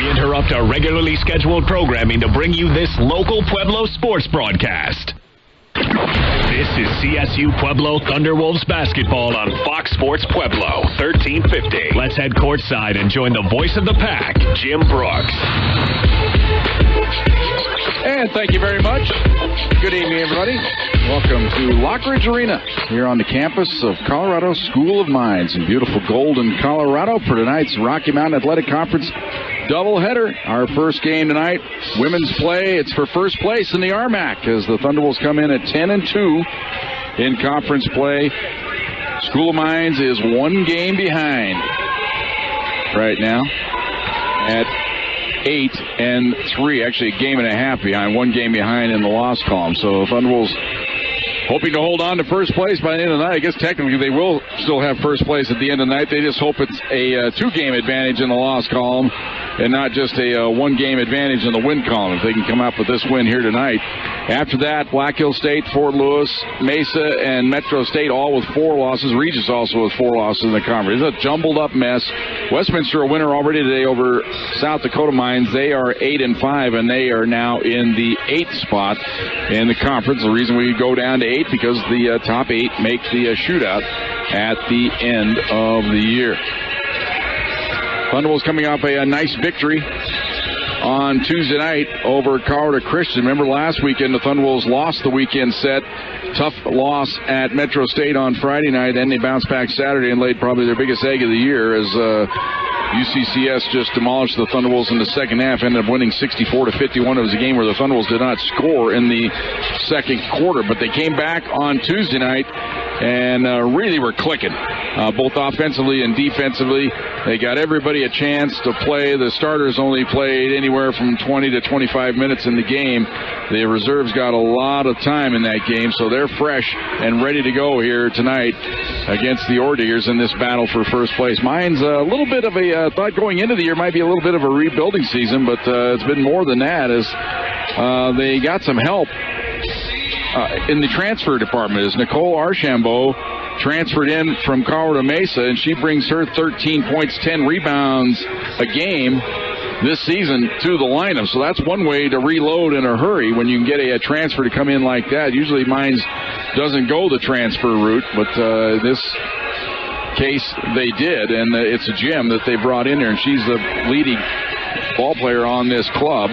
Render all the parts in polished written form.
We interrupt our regularly scheduled programming to bring you this local Pueblo sports broadcast. This is Csu-Pueblo Thunderwolves basketball on Fox Sports Pueblo, 1350. Let's head courtside and join the voice of the pack, Jim Brooks. And thank you very much. Good evening, everybody. Welcome to Lockridge Arena here on the campus of Colorado School of Mines in beautiful Golden, Colorado for tonight's Rocky Mountain Athletic Conference doubleheader. Our first game tonight, women's play. It's for first place in the RMAC as the Thunderwolves come in at 10-2 in conference play. School of Mines is one game behind right now at 8-3. Actually, a game and a half behind, one game behind in the loss column. So Thunderwolves hoping to hold on to first place by the end of the night. I guess technically they will still have first place at the end of the night. They just hope it's a two-game advantage in the loss column and not just a one-game advantage in the win column if they can come up with this win here tonight. After that, Black Hill State, Fort Lewis, Mesa, and Metro State all with 4 losses. Regis also with 4 losses in the conference. It's a jumbled-up mess. Westminster a winner already today over South Dakota Mines. They are 8-5, and they are now in the 8th spot in the conference. The reason we go down to 8 because the top 8 make the shootout at the end of the year. Thunderwolves coming off a nice victory on Tuesday night over Colorado Christian. Remember last weekend the Thunderwolves lost the weekend set. Tough loss at Metro State on Friday night. Then they bounced back Saturday and laid probably their biggest egg of the year as UCCS just demolished the Thunderwolves in the second half, ended up winning 64-51. It was a game where the Thunderwolves did not score in the second quarter, but they came back on Tuesday night and really were clicking, both offensively and defensively. They got everybody a chance to play. The starters only played anywhere from 20 to 25 minutes in the game. The reserves got a lot of time in that game, so they're fresh and ready to go here tonight against the Ordiggers in this battle for first place. Mine's a little bit of a thought going into the year might be a little bit of a rebuilding season, but it's been more than that as they got some help in the transfer department as Nicole Archambault transferred in from Colorado Mesa, and she brings her 13 points, 10 rebounds a game this season to the lineup. So that's one way to reload in a hurry when you can get a transfer to come in like that. Usually Mines doesn't go the transfer route, but this case they did, and it's a gem that they brought in there, and she's the leading ball player on this club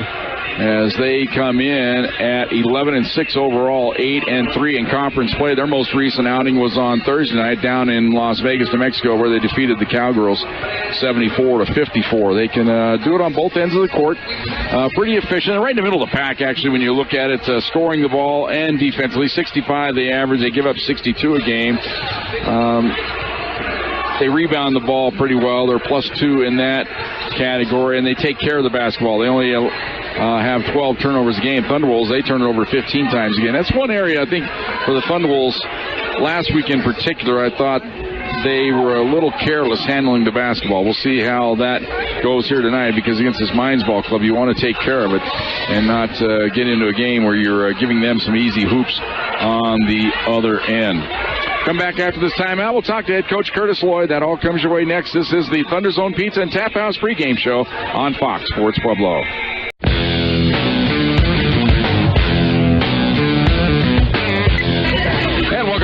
as they come in at 11-6 overall, 8-3 in conference play. Their most recent outing was on Thursday night down in Las Vegas, New Mexico, where they defeated the Cowgirls 74-54. They can do it on both ends of the court. Pretty efficient. Right in the middle of the pack, actually, when you look at it, scoring the ball and defensively. 65 they average. They give up 62 a game. They rebound the ball pretty well. They're +2 in that category, and they take care of the basketball. They only have 12 turnovers a game. Thunderwolves, they turn it over 15 times a game. That's one area, I think, for the Thunderwolves last week in particular, I thought they were a little careless handling the basketball. We'll see how that goes here tonight because against this Mines ball club, you want to take care of it and not get into a game where you're giving them some easy hoops on the other end. Come back after this timeout. We'll talk to head coach Curtis Lloyd. That all comes your way next. This is the Thunder Zone Pizza and Tap House pregame show on Fox Sports Pueblo.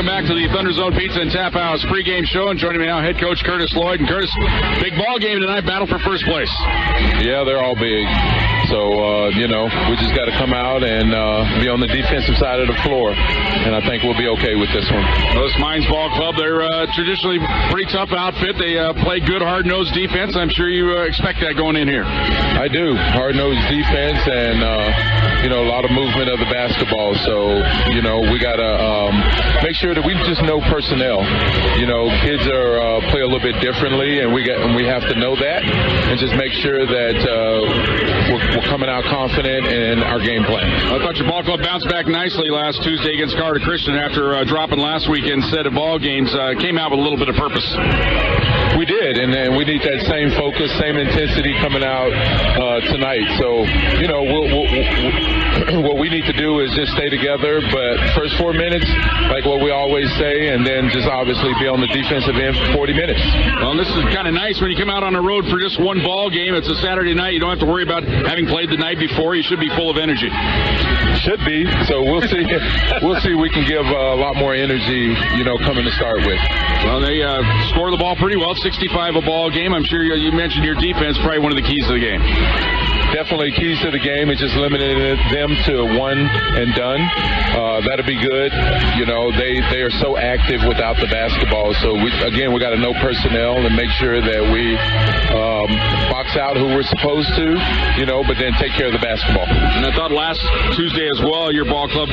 Back to the Thunder Zone Pizza and Tap House pregame show, and joining me now, head coach Curtis Lloyd. And Curtis, big ball game tonight, battle for first place. Yeah, they're all big. So, we just got to come out and be on the defensive side of the floor, and I think we'll be okay with this one. This Mines Ball Club, they're traditionally pretty tough outfit. They play good, hard-nosed defense. I'm sure you expect that going in here. I do. Hard-nosed defense and, a lot of movement of the basketball. So, we got to make sure that we just know personnel. Kids are play a little bit differently, and we have to know that and just make sure that we're coming out confident in our game plan. I thought your ball club bounced back nicely last Tuesday against Colorado Christian after dropping last weekend's set of ball games. Came out with a little bit of purpose. We did, and we need that same focus, same intensity coming out tonight. So, you know, what we need to do is just stay together, but first 4 minutes, like what we always say, and then just obviously be on the defensive end for 40 minutes. Well, this is kind of nice when you come out on the road for just one ball game. It's a Saturday night. You don't have to worry about having played the night before. You should be full of energy. Should be. So we'll see. We'll see. We can give a lot more energy, you know, coming to start with. Well, they score the ball pretty well. 65 a ball game. I'm sure you mentioned your defense, probably one of the keys to the game. Definitely keys to the game. It just limited them to one and done. That'll be good. You know, they are so active without the basketball. So, we got to know personnel and make sure that we box out who we're supposed to, you know, but then take care of the basketball. And I thought last Tuesday as well, your ball club,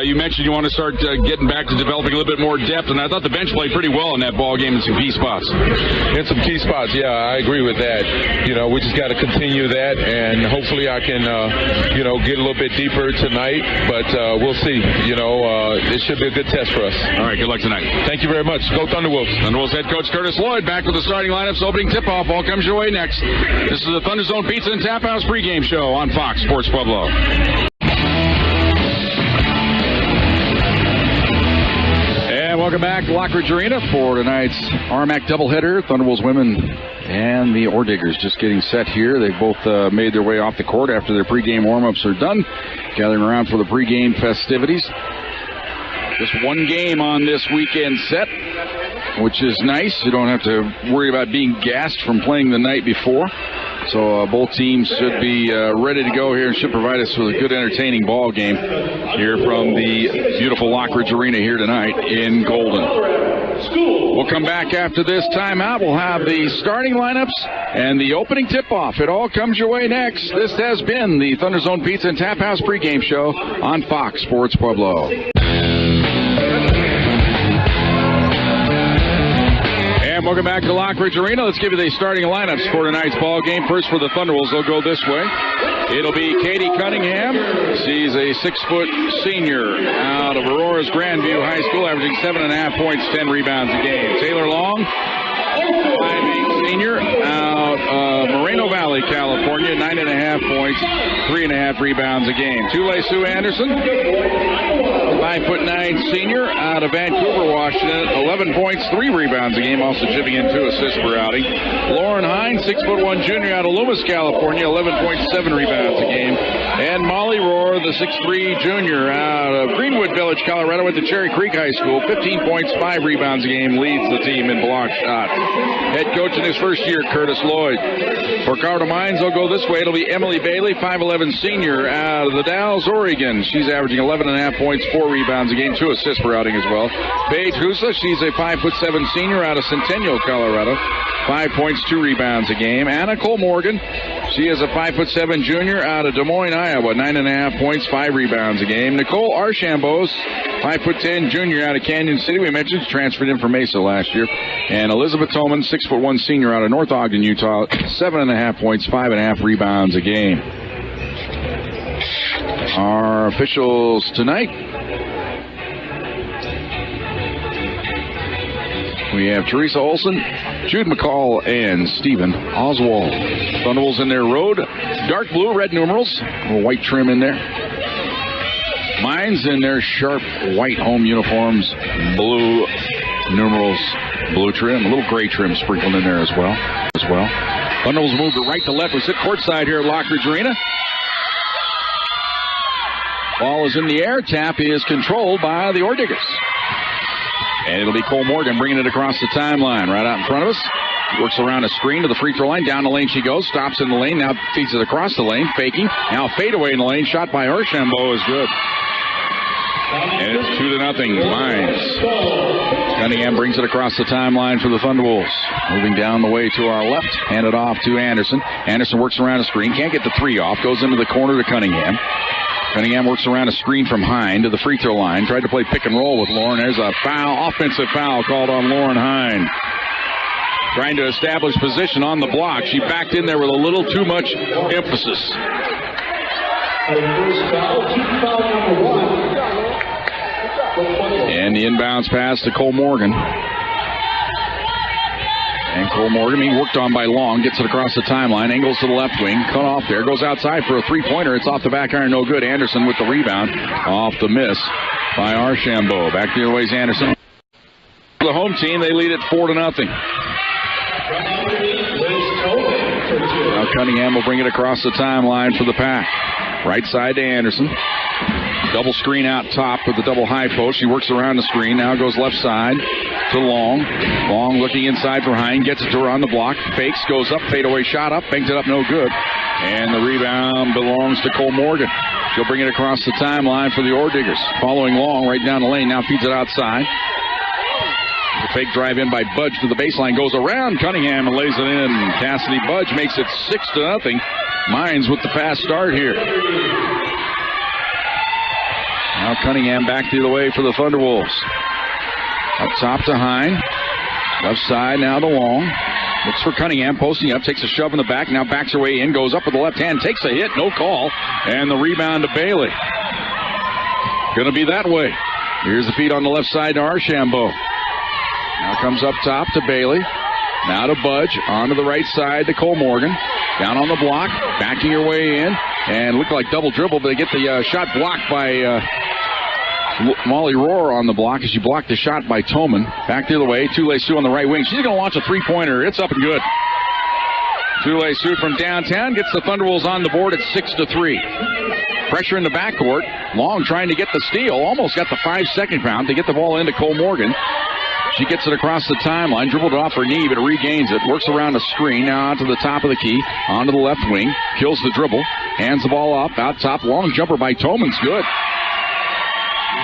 you mentioned you want to start getting back to developing a little bit more depth, and I thought the bench played pretty well in that ball game in some key spots. In some key spots, yeah, I agree with that. You know, we just got to continue that, and hopefully I can, get a little bit deeper tonight, but we'll see. You know, it should be a good test for us. All right, good luck tonight. Thank you very much. Go Thunderwolves. Thunderwolves head coach Curtis Lloyd back with the starting lineups. Opening tip-off. All comes your way next. This is the Thunder Zone Pizza and Tap House pregame show on Fox Sports Pueblo. And welcome back to Lockridge Arena for tonight's RMAC doubleheader. Thunderwolves women and the Orediggers just getting set here. They've both made their way off the court after their pregame warm-ups are done, gathering around for the pregame festivities. Just one game on this weekend set, which is nice. You don't have to worry about being gassed from playing the night before. So both teams should be ready to go here and should provide us with a good, entertaining ball game here from the beautiful Lockridge Arena here tonight in Golden. We'll come back after this timeout. We'll have the starting lineups and the opening tip-off. It all comes your way next. This has been the Thunder Zone Pizza and Tap House pregame show on Fox Sports Pueblo. And welcome back to Lockridge Arena. Let's give you the starting lineups for tonight's ball game. First for the Thunderwolves, they'll go this way. It'll be Katie Cunningham. She's a 6-foot senior out of Aurora's Grandview High School, averaging 7.5 points, 10 rebounds a game. Taylor Long, 5'8" senior out of Moreno Valley, California, 9.5 points, 3.5 rebounds a game. Tule Sue Anderson, 5'9" senior out of Vancouver, Washington, 11 points, 3 rebounds a game, also chipping in 2 assists per outing. Lauren Hine, 6'1" junior out of Loomis, California, 11.7 rebounds a game. And Molly Rohr, the 6'3" junior out of Greenwood Village, Colorado, went to Cherry Creek High School, 15 points, 5 rebounds a game, leads the team in block shots. Head coach in his first year, Curtis Lloyd. For Colorado Mines, they'll go this way. It'll be Emily Bailey, 5'11" senior out of the Dalles, Oregon. She's averaging 11.5 points, 4 rebounds a game, 2 assists per outing as well. Paige Husa, she's a 5'7" senior out of Centennial, Colorado, 5 points, 2 rebounds a game. Anna Cole Morgan, she is a 5'7" junior out of Des Moines, Iowa, 9.5 points, 5 rebounds a game. Nicole Archambault, 5'10" junior out of Canyon City. We mentioned she transferred in from Mesa last year. And Elizabeth Toman, 6'1" senior out of North Ogden, Utah, 7.5 points, 5.5 rebounds a game. Our officials tonight, we have Teresa Olson, Jude McCall, and Stephen Oswald. Thunderwolves in their road, dark blue, red numerals, a little white trim in there. Mines in their sharp white home uniforms, blue numerals, blue trim, a little gray trim sprinkled in there as well. Thunderwolves move to right to left. We sit courtside here at Lockridge Arena. Ball is in the air. Tap is controlled by the Orediggers. And it'll be Cole Morgan bringing it across the timeline right out in front of us. Works around a screen to the free throw line. Down the lane she goes. Stops in the lane. Now feeds it across the lane. Faking. Now fade away in the lane. Shot by Archambault is good. And it's 2-0 Mines. Cunningham brings it across the timeline for the Thunderwolves. Moving down the way to our left. Hand it off to Anderson. Anderson works around a screen. Can't get the 3 off. Goes into the corner to Cunningham. Cunningham works around a screen from Hine to the free throw line. Tried to play pick and roll with Lauren. There's a foul, offensive foul called on Lauren Hine. Trying to establish position on the block. She backed in there with a little too much emphasis. And the inbounds pass to Cole Morgan. And Cole Morgan being worked on by Long. Gets it across the timeline. Angles to the left wing. Cut off there. Goes outside for a three-pointer. It's off the back iron. No good. Anderson with the rebound. Off the miss by Archambault. Back the other way is Anderson. The home team, they lead it 4-0. Now Cunningham will bring it across the timeline for the Pack. Right side to Anderson. Double screen out top with the double high post. She works around the screen. Now goes left side to Long. Long looking inside for Hine. Gets it to her on the block. Fakes. Goes up. Fadeaway shot up. Banks it up. No good. And the rebound belongs to Cole Morgan. She'll bring it across the timeline for the Ore Diggers. Following Long right down the lane. Now feeds it outside. The fake drive in by Budge to the baseline. Goes around Cunningham and lays it in. Cassidy Budge makes it 6-0. Mines with the fast start here. Now Cunningham back the other way for the Thunderwolves. Up top to Hine. Left side now to Long. Looks for Cunningham, posting up, takes a shove in the back, now backs her way in, goes up with the left hand, takes a hit, no call, and the rebound to Bailey. Gonna be that way. Here's the feed on the left side to Archambault. Now comes up top to Bailey. Now to Budge, onto the right side to Cole Morgan. Down on the block, backing her way in, and looked like double dribble, but they get the shot blocked by Molly Rohr on the block as she blocked the shot by Toman. Back the other way, Tule Sue on the right wing. She's going to launch a three-pointer. It's up and good. Tule Sue from downtown gets the Thunderwolves on the board at 6-3. Pressure in the backcourt. Long trying to get the steal. Almost got the 5-second round to get the ball into Cole Morgan. She gets it across the timeline, dribbled off her knee, but regains it. Works around the screen, now out to the top of the key, onto the left wing, kills the dribble, hands the ball up, out top, long jumper by Toman's good.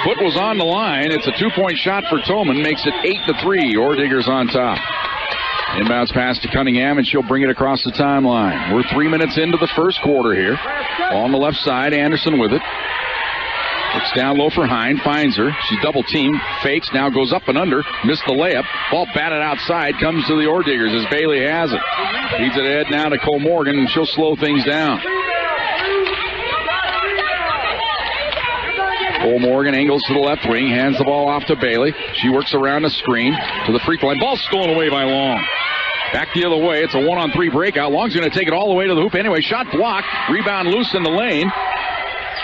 Foot was on the line. It's a 2-point shot for Toman, makes it 8-3. Ore Diggers on top. Inbounds pass to Cunningham, and she'll bring it across the timeline. We're 3 minutes into the first quarter here. On the left side, Anderson with it. Looks down low for Hine, finds her. She's double teamed, fakes, now goes up and under, missed the layup. Ball batted outside, comes to the Ore Diggers as Bailey has it. Feeds it ahead now to Cole Morgan, and she'll slow things down. Cole Morgan angles to the left wing, hands the ball off to Bailey. She works around the screen to the free throw line. Ball stolen away by Long. Back the other way, it's a 1-on-3 breakout. Long's going to take it all the way to the hoop anyway. Shot blocked, rebound loose in the lane.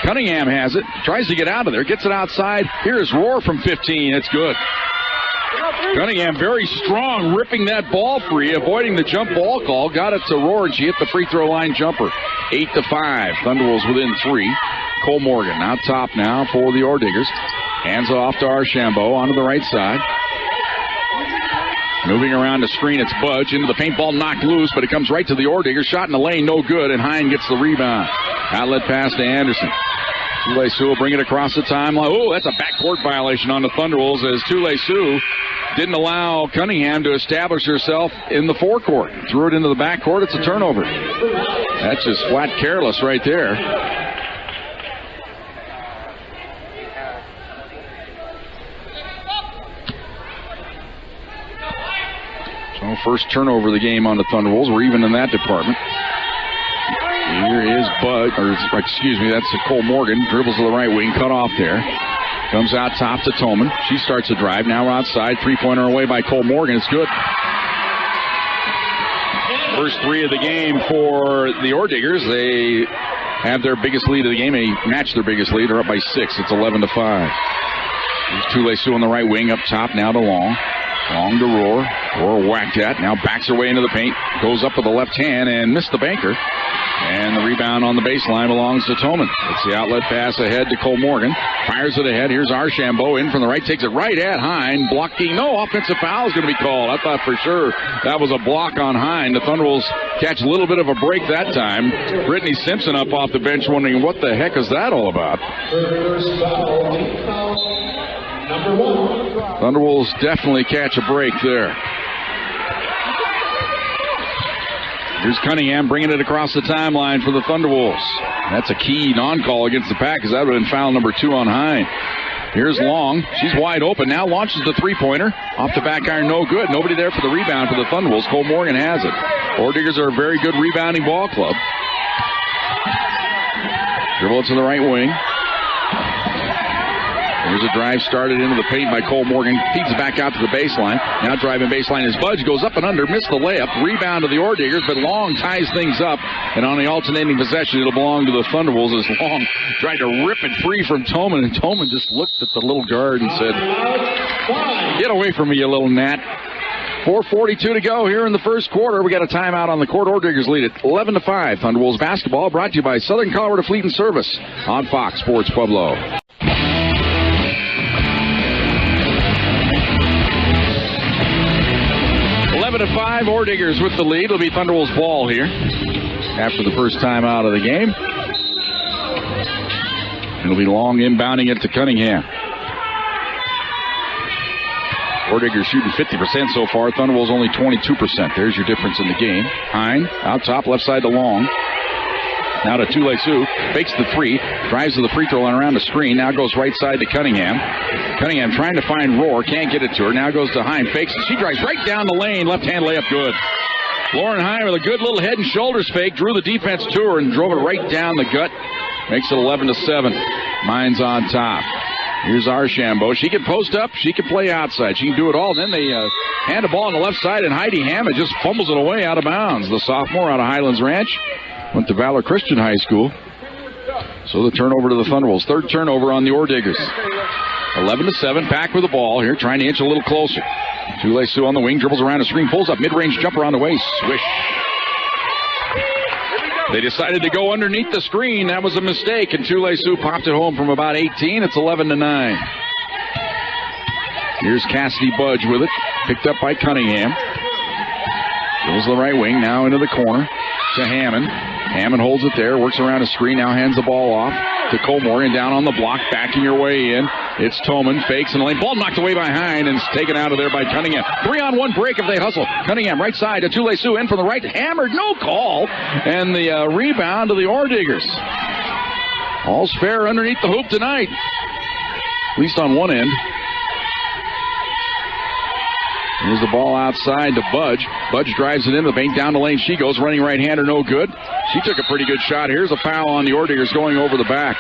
Cunningham has it, tries to get out of there, gets it outside. Here's Rohr from 15, it's good. Cunningham very strong, ripping that ball free, avoiding the jump ball call. Got it to Rohr, and she hit the free throw line jumper. 8-5, Thunderwolves within 3. Cole Morgan out top now for the Ore Diggers. Hands off to Archambault onto the right side. Moving around the screen, it's Budge into the paint, ball knocked loose, but it comes right to the Ore Diggers. Shot in the lane, no good, and Hine gets the rebound. Outlet pass to Anderson. Tule Sue will bring it across the timeline. Oh, that's a backcourt violation on the Thunderwolves as Tule Sue didn't allow Cunningham to establish herself in the forecourt. Threw it into the backcourt. It's a turnover. That's just flat careless right there. So first turnover of the game on the Thunderwolves. We're even in that department. Here is Bud, or excuse me, that's Cole Morgan. Dribbles to the right wing, cut off there. Comes out top to Toman. She starts a drive. Now outside, three-pointer away by Cole Morgan. It's good. First three of the game for the Ore Diggers. They have their biggest lead of the game. They match their biggest lead. They're up by 6. It's 11-5. Here's Tule Sue on the right wing, up top now to Long. Long to Rohr. Rohr whacked at. Now backs her way into the paint. Goes up with the left hand and missed the banker. And the rebound on the baseline belongs to Toman. It's the outlet pass ahead to Cole Morgan. Fires it ahead. Here's Archambault in from the right. Takes it right at Hine. Blocking. No offensive foul is going to be called. I thought for sure that was a block on Hine. The Thunderwolves catch a little bit of a break that time. Brittany Simpson up off the bench wondering what the heck is that all about. Thunderwolves definitely catch a break there. Here's Cunningham bringing it across the timeline for the Thunderwolves. That's a key non-call against the Pack because that would have been foul number 2 on Hine. Here's Long. She's wide open. Now launches the three-pointer. Off the back iron, no good. Nobody there for the rebound for the Thunderwolves. Cole Morgan has it. Ore Diggers are a very good rebounding ball club. Dribble it to the right wing. Here's a drive started into the paint by Cole Morgan. Feeds it back out to the baseline. Now driving baseline as Budge goes up and under. Missed the layup. Rebound to the Orediggers, but Long ties things up. And on the alternating possession, it'll belong to the Thunderwolves as Long tried to rip it free from Toman. And Toman just looked at the little guard and said, "Get away from me, you little gnat." 4:42 to go here in the first quarter. We got a timeout on the court. Orediggers lead it 11-5. Thunderwolves basketball brought to you by Southern Colorado Fleet and Service on Fox Sports Pueblo. 11-5. Orediggers with the lead. It'll be Thunderwolves ball here after the first time out of the game. It'll be Long inbounding it to Cunningham. Orediggers shooting 50% so far. Thunderwolves only 22%. There's your difference in the game. Hine out top, left side to Long. Now to Csu-Pueblo. Fakes the three. Drives to the free throw line around the screen. Now goes right side to Cunningham. Cunningham trying to find Rohr. Can't get it to her. Now goes to Hine. Fakes it. She drives right down the lane. Left-hand layup good. Lauren Hine with a good little head and shoulders fake. Drew the defense to her and drove it right down the gut. Makes it 11-7. Mines on top. Here's Archambault. She can post up. She can play outside. She can do it all. Then they hand the ball on the left side, and Heidi Hammond just fumbles it away out of bounds. The sophomore out of Highlands Ranch went to Valor Christian High School. So the turnover to the Thunderwolves. Third turnover on the Orediggers. 11-7. Pack with the ball here, trying to inch a little closer. Csu-Pueblo on the wing, dribbles around the screen, pulls up mid-range jumper on the way. Swish. They decided to go underneath the screen. That was a mistake, and Csu-Pueblo popped it home from about 18. It's 11-9. Here's Cassidy Budge with it. Picked up by Cunningham. Goes to the right wing, now into the corner to Hammond. Hammond holds it there, works around a screen, now hands the ball off to Cole Morgan, down on the block, backing your way in. It's Toman, fakes in the lane. Ball knocked away by Hine and taken out of there by Cunningham. 3-on-1 break if they hustle. Cunningham right side to Csu-Pueblo in from the right. Hammered, no call. And the rebound to the Orediggers. All's fair underneath the hoop tonight. At least on one end. Here's the ball outside to Budge. Budge drives it into the paint. Down the lane she goes. Running right-hander, no good. She took a pretty good shot. Here's a foul on the Orediggers going over the back.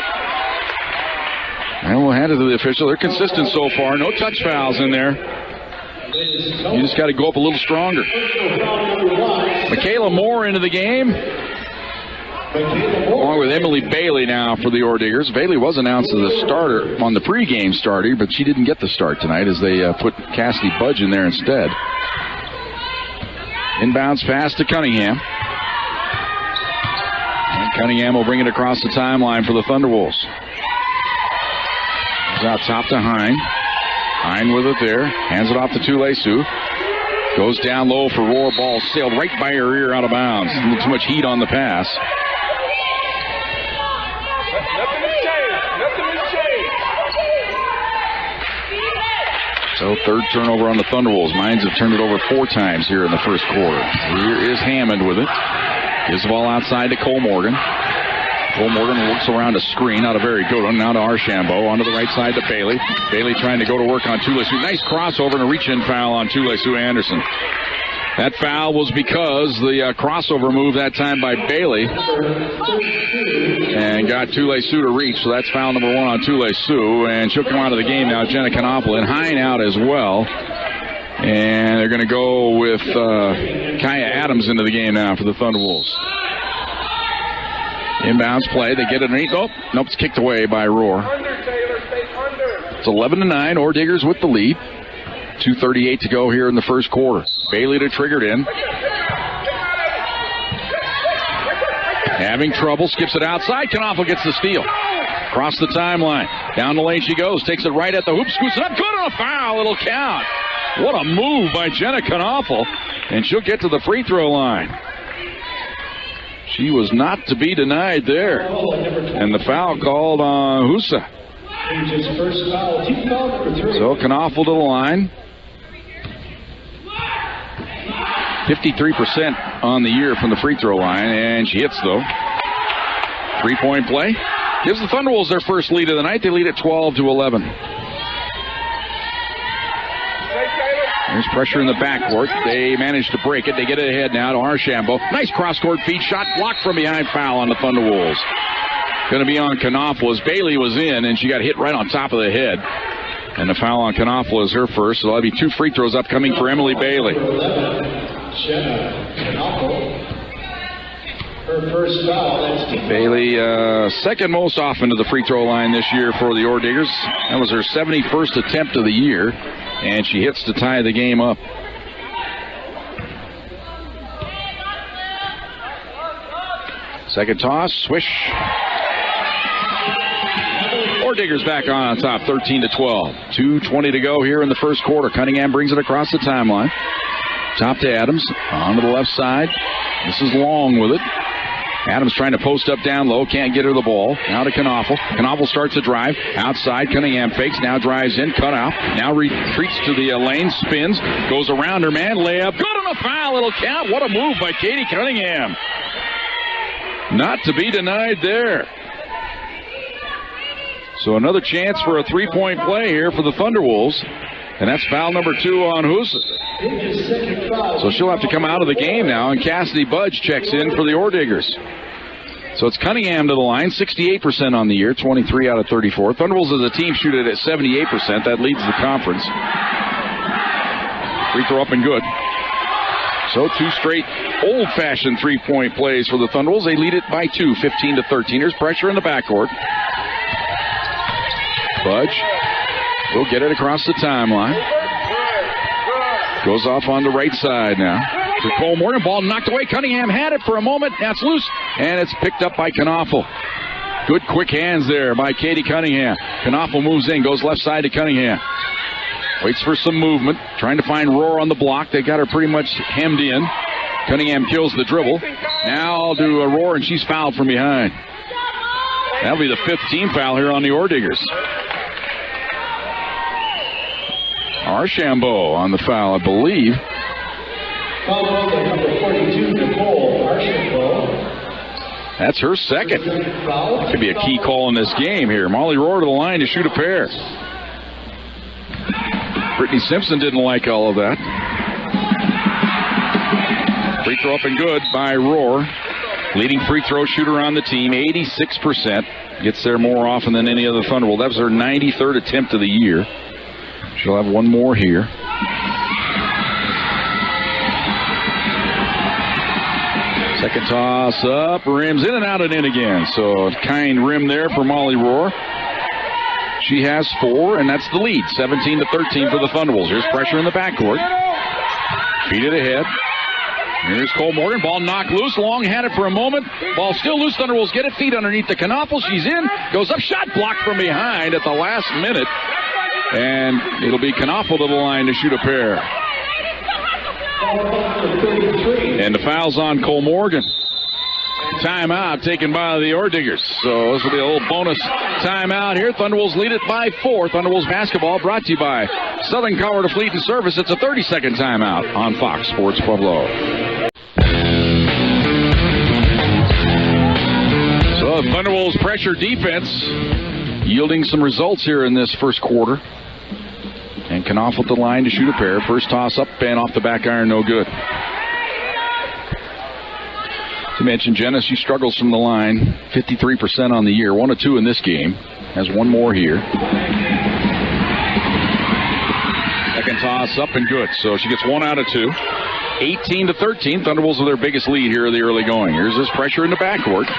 And we'll hand it to the official. They're consistent so far. No touch fouls in there. You just got to go up a little stronger. Michaela Moore into the game. Along with Emily Bailey now for the Orediggers. Bailey was announced as the starter on the pregame starter, but she didn't get the start tonight as they put Cassidy Budge in there instead. Inbounds pass to Cunningham. And Cunningham will bring it across the timeline for the Thunderwolves. He's out top to Hine. Hine with it there. Hands it off to Csu-Pueblo. Goes down low for Rohr. Ball sailed right by her ear out of bounds. A little too much heat on the pass. So third turnover on the Thunderwolves. Mines have turned it over 4 times here in the first quarter. Here is Hammond with it. Gives the ball outside to Cole Morgan. Cole Morgan works around a screen. Not a very good one. Now to Archambault. Onto the right side to Bailey. Bailey trying to go to work on Csu-Pueblo. Nice crossover and a reach-in foul on Csu-Pueblo Anderson. That foul was because the crossover move that time by Bailey and got Csu-Pueblo to reach. So that's foul number 1 on Csu-Pueblo, and she'll come out of the game now. Jenna Knopfel and Hine out as well. And they're going to go with Kaya Adams into the game now for the Thunderwolves. Inbounds play. They get it underneath. Nope, it's kicked away by Rohr. It's 11-9. Orediggers with the lead. 2:38 to go here in the first quarter. Bailey to trigger it in. Having trouble, skips it outside. Knopfel gets the steal. Across the timeline. Down the lane she goes. Takes it right at the hoop. Scoots it up. Good on a foul. It'll count. What a move by Jenna Knopfel. And she'll get to the free throw line. She was not to be denied there. And the foul called on Husa. So Knopfel to the line. 53% on the year from the free throw line, and she hits though. 3-point play. Gives the Thunderwolves their first lead of the night. They lead at 12-11. There's pressure in the backcourt. They manage to break it. They get it ahead now to Archambault. Nice cross-court feed shot blocked from behind. Foul on the Thunderwolves. going to be on Knopfler. Bailey was in, and she got hit right on top of the head. And the foul on Knopfler is her first, so that'll be 2 free throws upcoming for Emily Bailey. Her first foul. Bailey, second most often to the free throw line this year for the Orediggers. That was her 71st attempt of the year, and she hits to tie the game up. Second toss, swish. Orediggers back on top, 13-12. 2:20 to go here in the first quarter. Cunningham brings it across the timeline. Top to Adams, onto the left side. This is Long with it. Adams trying to post up down low, can't get her the ball. Now to Knopfler. Knopfler starts to drive. Outside, Cunningham fakes, now drives in, cut out. Now retreats to the lane, spins, goes around her man, layup. Good on a foul, it'll count. What a move by Katie Cunningham. Not to be denied there. So another chance for a three-point play here for the Thunderwolves. And that's foul number 2 on Husa. So she'll have to come out of the game now, and Cassidy Budge checks in for the Orediggers. So it's Cunningham to the line, 68% on the year, 23 out of 34. Thunderwolves as a team shoot it at 78%. That leads the conference. Free throw up and good. So 2 straight old-fashioned three-point plays for the Thunderwolves. They lead it by 2, 15-13. There's pressure in the backcourt. Budge will get it across the timeline. Goes off on the right side now. To Cole Morgan. Ball knocked away. Cunningham had it for a moment. Now it's loose. And it's picked up by Knopfler. Good quick hands there by Katie Cunningham. Knopfler moves in. Goes left side to Cunningham. Waits for some movement. Trying to find Rohr on the block. They got her pretty much hemmed in. Cunningham kills the dribble. Now to Rohr, and she's fouled from behind. That'll be the 5th team foul here on the Orediggers. Archambault on the foul, I believe. Number 42, Nicole Archambault. That's her second. That could be a key call in this game here. Molly Rohr to the line to shoot a pair. Brittany Simpson didn't like all of that. Free throw up and good by Rohr. Leading free throw shooter on the team, 86%. Gets there more often than any other Thunderbolt. That was her 93rd attempt of the year. She'll have one more here. Second toss up, rims in and out and in again. So kind rim there for Molly Rohr. She has 4, and that's the lead, 17-13 for the Thunderbolts. Here's pressure in the backcourt. Feed it ahead. Here's Cole Morgan. Ball knocked loose. Long had it for a moment. Ball still loose. Thunderbolts get it. Feet underneath the Knopfler. She's in. Goes up. Shot blocked from behind at the last minute. And it'll be Knopfler to the line to shoot a pair. And the foul's on Cole Morgan. Timeout taken by the Orediggers. So this will be a little bonus timeout here. Thunderwolves lead it by 4. Thunderwolves basketball brought to you by Southern Colorado Fleet and Service. It's a 30-second timeout on Fox Sports Pueblo. So Thunderwolves pressure defense yielding some results here in this first quarter. And Knopfler with the line to shoot a pair. First toss up and off the back iron, no good. To mention, Jenna, she struggles from the line, 53% on the year, 1 of 2 in this game. Has one more here. Second toss up and good. So she gets 1 out of 2. 18-13. Thunderbolts with their biggest lead here in the early going. Here's this pressure in the backcourt.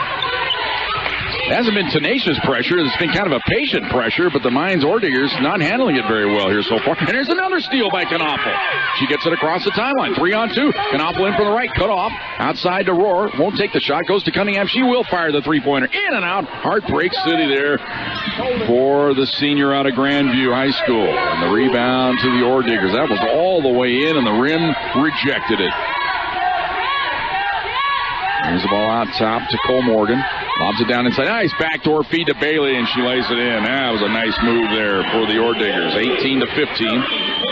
It hasn't been tenacious pressure. It's been kind of a patient pressure, but the Mines Orediggers not handling it very well here so far. And there's another steal by Knopfler. She gets it across the timeline. 3-on-2. Knopfler in from the right. Cut off. Outside to Rohr. Won't take the shot. Goes to Cunningham. She will fire the three-pointer. In and out. Heartbreak City there for the senior out of Grandview High School. And the rebound to the Orediggers. That was all the way in, and the rim rejected it. Here's the ball out top to Cole Morgan. Lobs it down inside. Nice backdoor feed to Bailey, and she lays it in. That was a nice move there for the Orediggers. 18-15.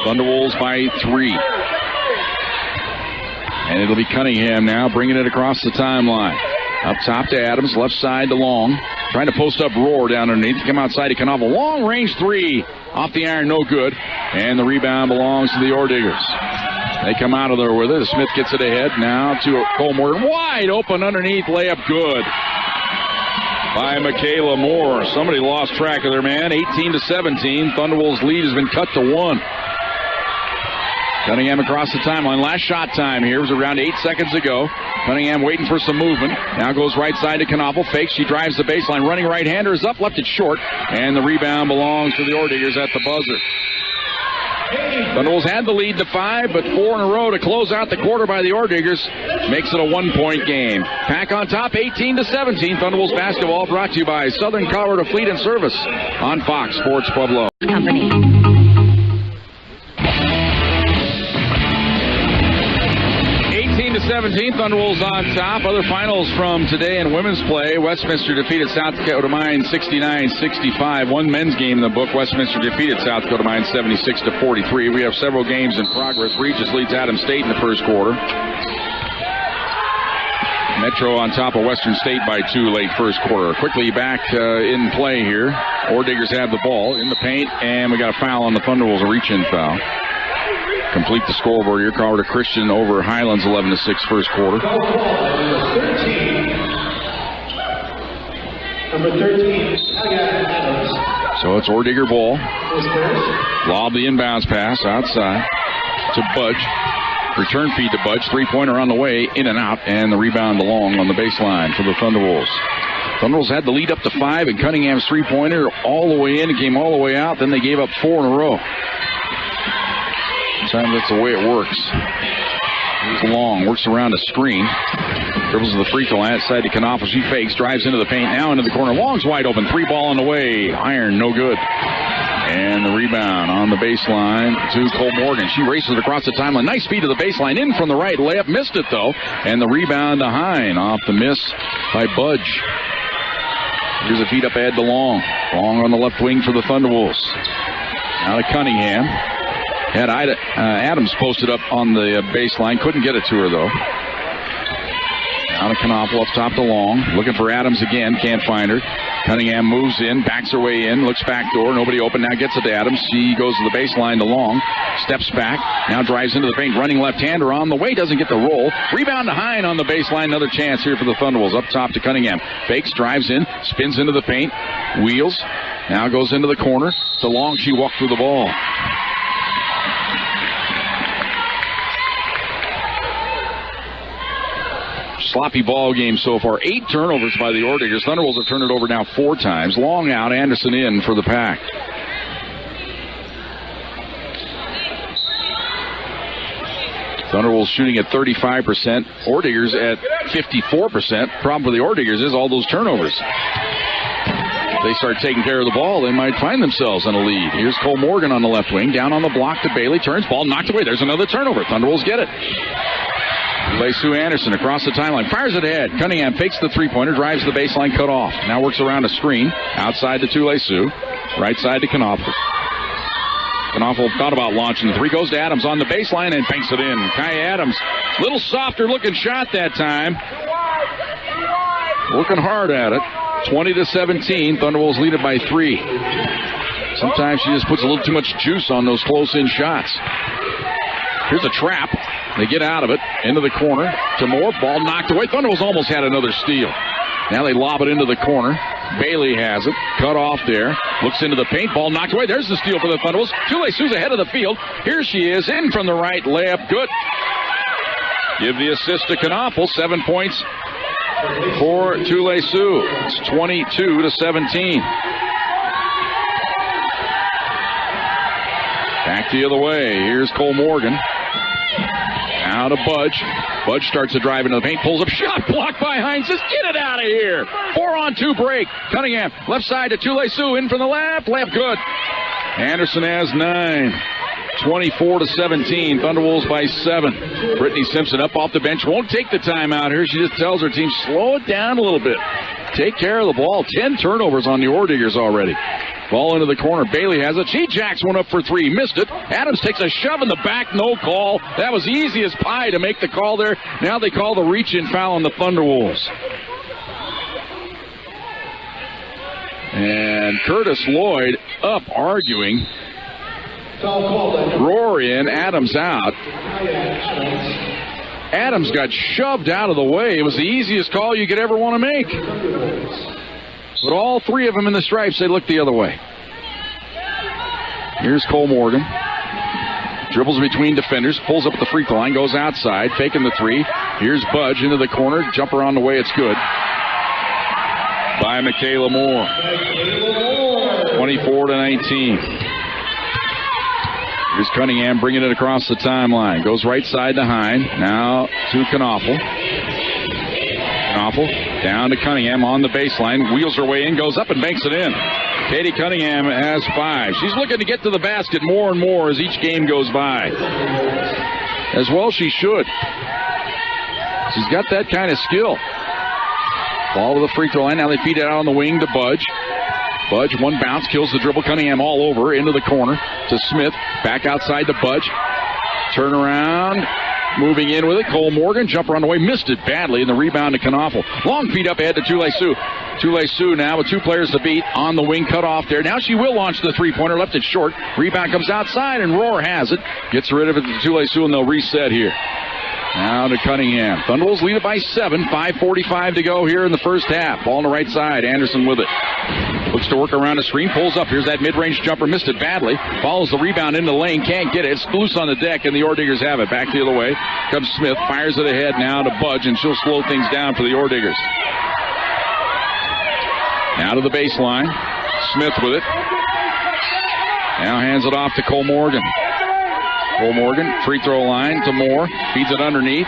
Thunderwolves by 3. And it'll be Cunningham now bringing it across the timeline. Up top to Adams, left side to Long. Trying to post up Rohr down underneath. Come outside to Knopfler. Long range 3. Off the iron, no good. And the rebound belongs to the Orediggers. They come out of there with it. Smith gets it ahead now to Cole Morgan. Wide open underneath. Layup good. by Michaela Moore. Somebody lost track of their man. 18-17. Thunderwolves' lead has been cut to 1. Cunningham across the timeline. Last shot time here was around 8 seconds ago. Cunningham waiting for some movement. Now goes right side to Knopfel. Fakes. She drives the baseline. Running right-hander is up. Left it short. And the rebound belongs to the Orediggers at the buzzer. Thunderwolves had the lead to 5, but 4 in a row to close out the quarter by the Orediggers makes it a 1-point game. Pack on top, 18-17. Thunderwolves basketball brought to you by Southern Colorado Fleet and Service on Fox Sports Pueblo. Company. 18-17, Thunderwolves on top. Other finals from today in women's play. Westminster defeated South Dakota Mines 69-65. One men's game in the book. Westminster defeated South Dakota Mines 76-43. We have several games in progress. Regis leads Adams State in the first quarter. Metro on top of Western State by 2 late first quarter. Quickly back in play here. Orediggers have the ball in the paint, and we got a foul on the Thunderwolves, a reach-in foul. Complete the scoreboard here. Colorado Christian over Highlands 11-6 first quarter. Number 13, Adams. So it's Ordigger ball. Lob the inbounds pass outside to Budge. Return feed to Budge. 3-pointer on the way, in and out, and the rebound along on the baseline for the Thunderwolves. Thunderwolves had the lead up to 5, and Cunningham's 3-pointer all the way in. It came all the way out. Then they gave up 4 in a row. Sometimes that's the way it works. Here's Long, works around a screen. Dribbles to the free throw line, outside to Knopfel. She fakes, drives into the paint, now into the corner. Long's wide open, 3 ball on the way. Iron, no good. And the rebound on the baseline to Cole Morgan. She races across the timeline. Nice feed to the baseline, in from the right. Layup, missed it though. And the rebound to Hine, off the miss by Budge. Here's a feed up ahead to Long. Long on the left wing for the Thunderwolves. Now to Cunningham. Had Adams posted up on the baseline. Couldn't get it to her, though. Down to Knopfel, up top to Long. Looking for Adams again. Can't find her. Cunningham moves in, backs her way in, looks back door. Nobody open. Now gets it to Adams. She goes to the baseline to Long. Steps back. Now drives into the paint. Running left-hander on the way. Doesn't get the roll. Rebound to Hine on the baseline. Another chance here for the Thunderwolves. Up top to Cunningham. Fakes, drives in, spins into the paint. Wheels. Now goes into the corner. To Long. She walked through the ball. Sloppy ball game so far. 8 turnovers by the Orediggers. Thunderwolves have turned it over now 4 times. Long out, Anderson in for the Pack. Thunderwolves shooting at 35%. Orediggers at 54%. Problem for the Orediggers is all those turnovers. If they start taking care of the ball, they might find themselves in a lead. Here's Cole Morgan on the left wing. Down on the block to Bailey. Turns, ball knocked away. There's another turnover. Thunderwolves get it. Sue Anderson across the timeline. Fires it ahead. Cunningham fakes the 3-pointer. Drives the baseline, cut off. Now works around a screen. Outside to Sue. Right side to Knopfel. Knopfel thought about launching the 3. Goes to Adams on the baseline and banks it in. Kai Adams. Little softer looking shot that time. Working hard at it. 20-17. Thunderwolves lead it by 3. Sometimes she just puts a little too much juice on those close-in shots. Here's a trap. They get out of it. Into the corner. To Moore. Ball knocked away. Thunderwolves almost had another steal. Now they lob it into the corner. Bailey has it. Cut off there. Looks into the paint. Ball knocked away. There's the steal for the Thunderwolves. Sue's ahead of the field. Here she is. In from the right. Layup. Good. Give the assist to Knopfel. 7 points for Sue. It's 22-17. Back the other way. Here's Cole Morgan. Now to Budge. Budge starts to drive into the paint. Pulls up. Shot blocked by Hines. Just get it out of here. 4-on-2 break. Cunningham. Left side to Sue. In from the left. Layup good. Anderson has 9. 24-17. Thunderwolves by 7. Brittany Simpson up off the bench. Won't take the timeout here. She just tells her team, slow it down a little bit. Take care of the ball. 10 turnovers on the Orediggers already. Ball into the corner. Bailey has it. She jacks one up for 3. Missed it. Adams takes a shove in the back. No call. That was easy as pie to make the call there. Now they call the reach-in foul on the Thunderwolves. And Curtis Lloyd up arguing. Roar in. Adams out. Adams got shoved out of the way. It was the easiest call you could ever want to make. But all three of them in the stripes, they look the other way. Here's Cole Morgan. Dribbles between defenders, pulls up at the free throw line, goes outside, faking the three. Here's Budge into the corner. Jumper on the way, it's good. By Michaela Moore. 24-19. Here's Cunningham bringing it across the timeline. Goes right side to Hine. Now to Knaufel. Knaufel down to Cunningham on the baseline. Wheels her way in, goes up and banks it in. Katie Cunningham has 5. She's looking to get to the basket more and more as each game goes by. As well she should. She's got that kind of skill. Ball to the free throw line. Now they feed it out on the wing to Budge. Budge, one bounce, kills the dribble. Cunningham all over, into the corner to Smith. Back outside to Budge. Turn around. Moving in with it. Cole Morgan, jumper on the way. Missed it badly, and the rebound to Knaufel. Long feed up ahead to Tule-Su. Tule-Su now with 2 players to beat. On the wing, cut off there. Now she will launch the three-pointer. Left it short. Rebound comes outside, and Rohr has it. Gets rid of it to Tule-Su, and they'll reset here. Now to Cunningham. Thunderwolves lead it by 7. 5:45 to go here in the first half. Ball on the right side. Anderson with it. Looks to work around the screen. Pulls up. Here's that mid-range jumper. Missed it badly. Follows the rebound into the lane. Can't get it. It's loose on the deck, and the Orediggers have it. Back the other way. Comes Smith. Fires it ahead now to Budge, and she'll slow things down for the Orediggers. Now to the baseline. Smith with it. Now hands it off to Cole Morgan. Cole Morgan, free throw line to Moore. Feeds it underneath.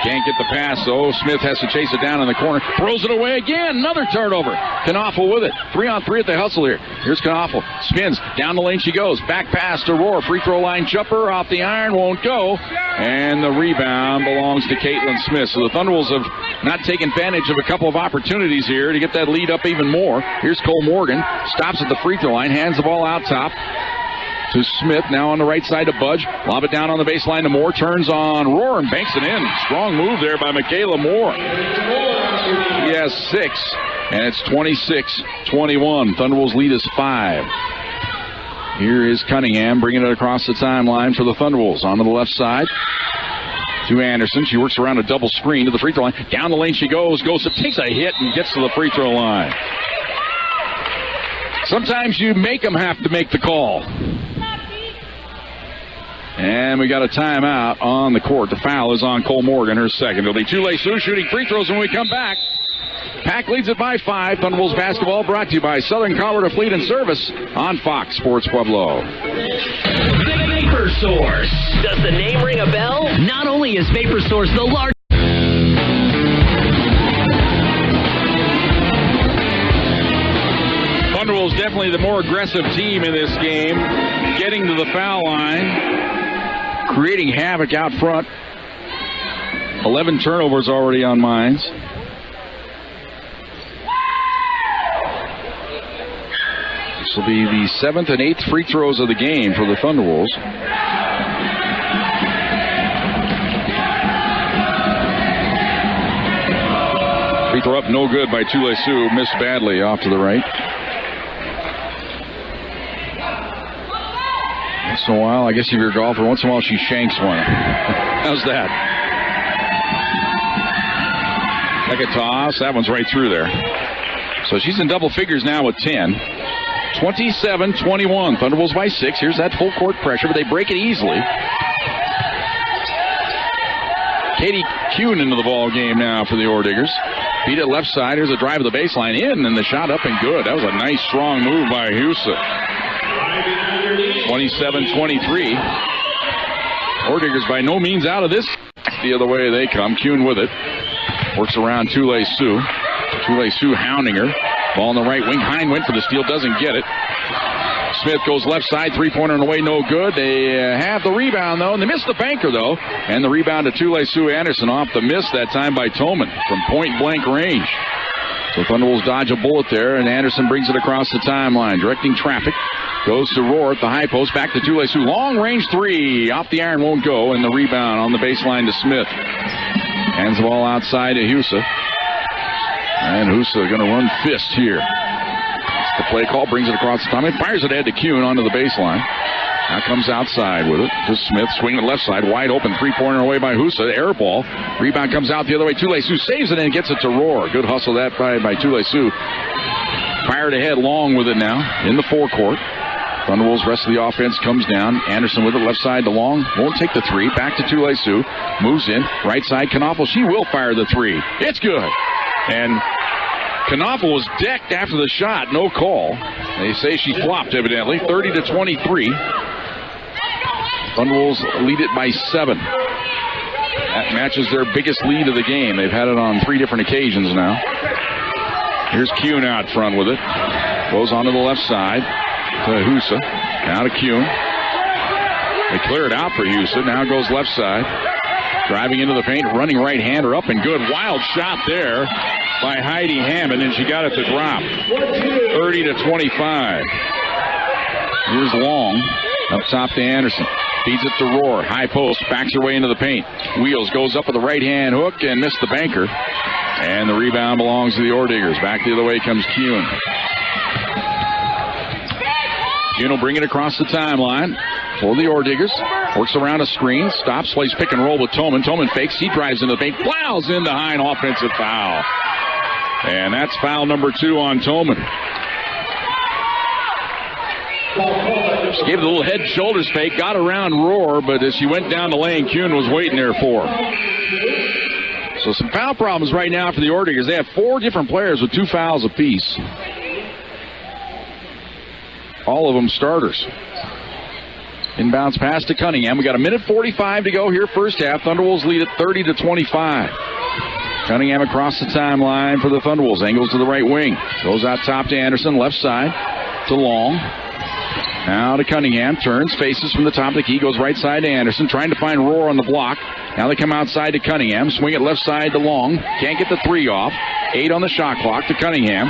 Can't get the pass, though. Smith has to chase it down in the corner. Throws it away again. Another turnover. Knaufel with it. 3-on-3 at the hustle here. Here's Knaufel. Spins. Down the lane she goes. Back pass to Rohr. Free throw line jumper. Off the iron. Won't go. And the rebound belongs to Caitlin Smith. So the Thunderwolves have not taken advantage of a couple of opportunities here to get that lead up even more. Here's Cole Morgan. Stops at the free throw line. Hands the ball out top to Smith, now on the right side to Budge. Lob it down on the baseline to Moore. Turns on Rohr and banks it in. Strong move there by Michaela Moore. He has 6, and it's 26-21. Thunderwolves lead is 5. Here is Cunningham bringing it across the timeline for the Thunderwolves. Onto the left side to Anderson. She works around a double screen to the free throw line. Down the lane she goes, takes a hit and gets to the free throw line. Sometimes you make them have to make the call. And we got a timeout on the court. The foul is on Cole Morgan, her second. It'll be Tule-Su shooting free throws when we come back. Pack leads it by 5. Thunderwolves basketball brought to you by Southern Colorado Fleet and Service on Fox Sports Pueblo. Vapor Source. Does the name ring a bell? Not only is Vapor Source the largest. Thunderwolves definitely the more aggressive team in this game. Getting to the foul line. Creating havoc out front. 11 turnovers already on Mines. This will be the 7th and 8th free throws of the game for the Thunderwolves. Free throw up, no good by Tule-Su. Missed badly off to the right. Once in a while, I guess if you're a golfer, once in a while she shanks one. How's that? Like a toss. That one's right through there. So she's in double figures now with 10. 27-21. Thunderwolves by 6. Here's that full court pressure, but they break it easily. Katie Kuhn into the ball game now for the Orediggers. Beat it left side. Here's a drive to the baseline in, and the shot up and good. That was a nice, strong move by Husa. 27-23. Orediggers by no means out of this. The other way they come. Kuhn with it. Works around Tule-Su. Tule-Su hounding her. Ball on the right wing. Hine went for the steal. Doesn't get it. Smith goes left side. Three-pointer on the way. No good. They have the rebound, though. And they missed the banker, though. And the rebound to Tule-Su Anderson off the miss that time by Toman from point-blank range. So Thunderwolves dodge a bullet there, and Anderson brings it across the timeline. Directing traffic. Goes to Rohr at the high post. Back to Tule-Su. Long-range three. Off the iron, won't go. And the rebound on the baseline to Smith. Hands the ball outside to Husa. And Husa going to run fist here. That's the play call. Brings it across the timeline. Fires it ahead to Kuhn onto the baseline. Now comes outside with it to Smith. Swinging it left side. Wide open. Three-pointer away by Husa. Air ball. Rebound comes out the other way. Tule-Su saves it and gets it to Rohr. Good hustle that by Tule-Su. fired ahead long with it now in the forecourt. Thunderwolves, rest of the offense comes down. Anderson with it, left side to Long. Won't take the three. Back to Tule-Su. Moves in. Right side, Knopfel. She will fire the three. It's good. And Knopfel was decked after the shot. No call. They say she flopped, evidently. 30-23. Thunderwolves lead it by 7. That matches their biggest lead of the game. They've had it on 3 different occasions now. Here's Kuhn out front with it. Goes onto the left side to Husa. Now to Kuhn. They clear it out for Husa. Now goes left side. Driving into the paint, running right-hander up and good. Wild shot there by Heidi Hammond, and she got it to drop. 30-25. Here's Long. Up top to Anderson. Feeds it to Rohr. High post. Backs her way into the paint. Wheels. Goes up with the right-hand hook and missed the banker. And the rebound belongs to the Orediggers. Back the other way comes Kuhn. Kuhn will bring it across the timeline for the Orediggers. Works around a screen. Stops. Plays pick and roll with Toman. Toman fakes. He drives into the paint. Plows into Hine. Offensive foul. And that's foul number 2 on Toman. She gave a little head shoulders fake. Got around Rohr. But as she went down the lane, Kuhn was waiting there for her. So some foul problems right now for the Orediggers. They have 4 different players with 2 fouls apiece. All of them starters. Inbounds pass to Cunningham. We got 1:45 to go here first half. Thunderwolves lead at 30-25. Cunningham across the timeline for the Thunderwolves. Angles to the right wing. Goes out top to Anderson. Left side to Long. Now to Cunningham. Turns. Faces from the top of the key. Goes right side to Anderson. Trying to find Rohr on the block. Now they come outside to Cunningham. Swing it left side to Long. Can't get the 3 off. 8 on the shot clock to Cunningham.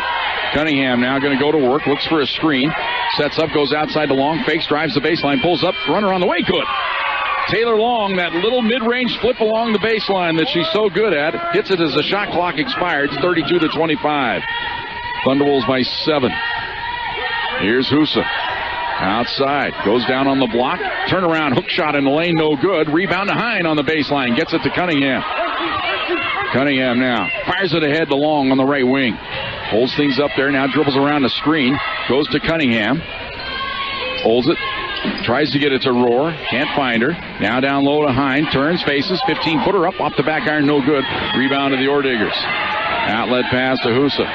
Cunningham now going to go to work. Looks for a screen. Sets up. Goes outside to Long. Fakes. Drives the baseline. Pulls up. Runner on the way. Good. Taylor Long, that little mid-range flip along the baseline that she's so good at. Hits it as the shot clock expired. It's 32-25. Thunderwolves by 7. Here's Husa. Outside. Goes down on the block. Turnaround. Hook shot in the lane. No good. Rebound to Hine on the baseline. Gets it to Cunningham. Cunningham now. Fires it ahead to Long on the right wing. Holds things up there. Now dribbles around the screen. Goes to Cunningham. Holds it. Tries to get it to Rohr. Can't find her. Now down low to Hine. Turns. Faces. 15-footer up. Off the back iron. No good. Rebound to the Orediggers. Outlet pass to Husa.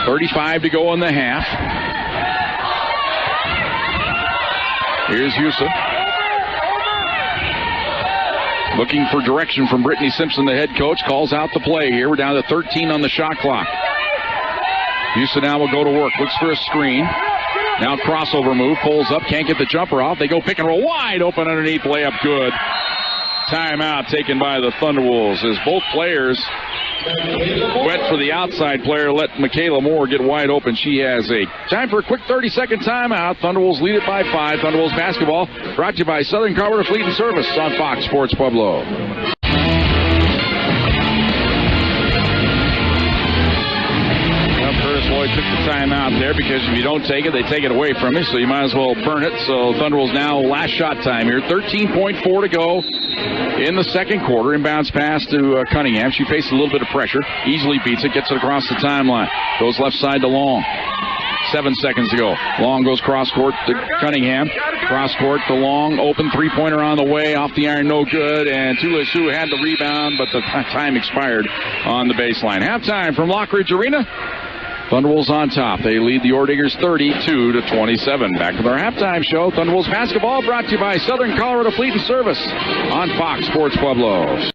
35 to go in the half. Here's Husa. Looking for direction from Brittany Simpson, the head coach. Calls out the play here. We're down to 13 on the shot clock. Husa now will go to work. Looks for a screen. Now crossover move. Pulls up. Can't get the jumper off. They go pick and roll. Wide open underneath. Layup good. Timeout taken by the Thunderwolves as both players went for the outside player. Let Michaela Moore get wide open. She has a time for a quick 30-second timeout. Thunderwolves lead it by 5. Thunderwolves basketball brought to you by Southern Colorado Fleet and Service on Fox Sports Pueblo. Lloyd took the timeout there because if you don't take it, they take it away from you, so you might as well burn it. So Thunderwolves now last shot time here. 13.4 to go in the second quarter. Inbounds pass to Cunningham. She faces a little bit of pressure. Easily beats it. Gets it across the timeline. Goes left side to Long. 7 seconds to go. Long goes cross court to Cunningham. Cross court to Long. Open three-pointer on the way. Off the iron, no good. And Tule-Su had the rebound, but the time expired on the baseline. Halftime from Lockridge Arena. Thunderwolves on top. They lead the Orediggers 32-27. Back with our halftime show. Thunderwolves basketball brought to you by Southern Colorado Fleet and Service on Fox Sports Pueblo.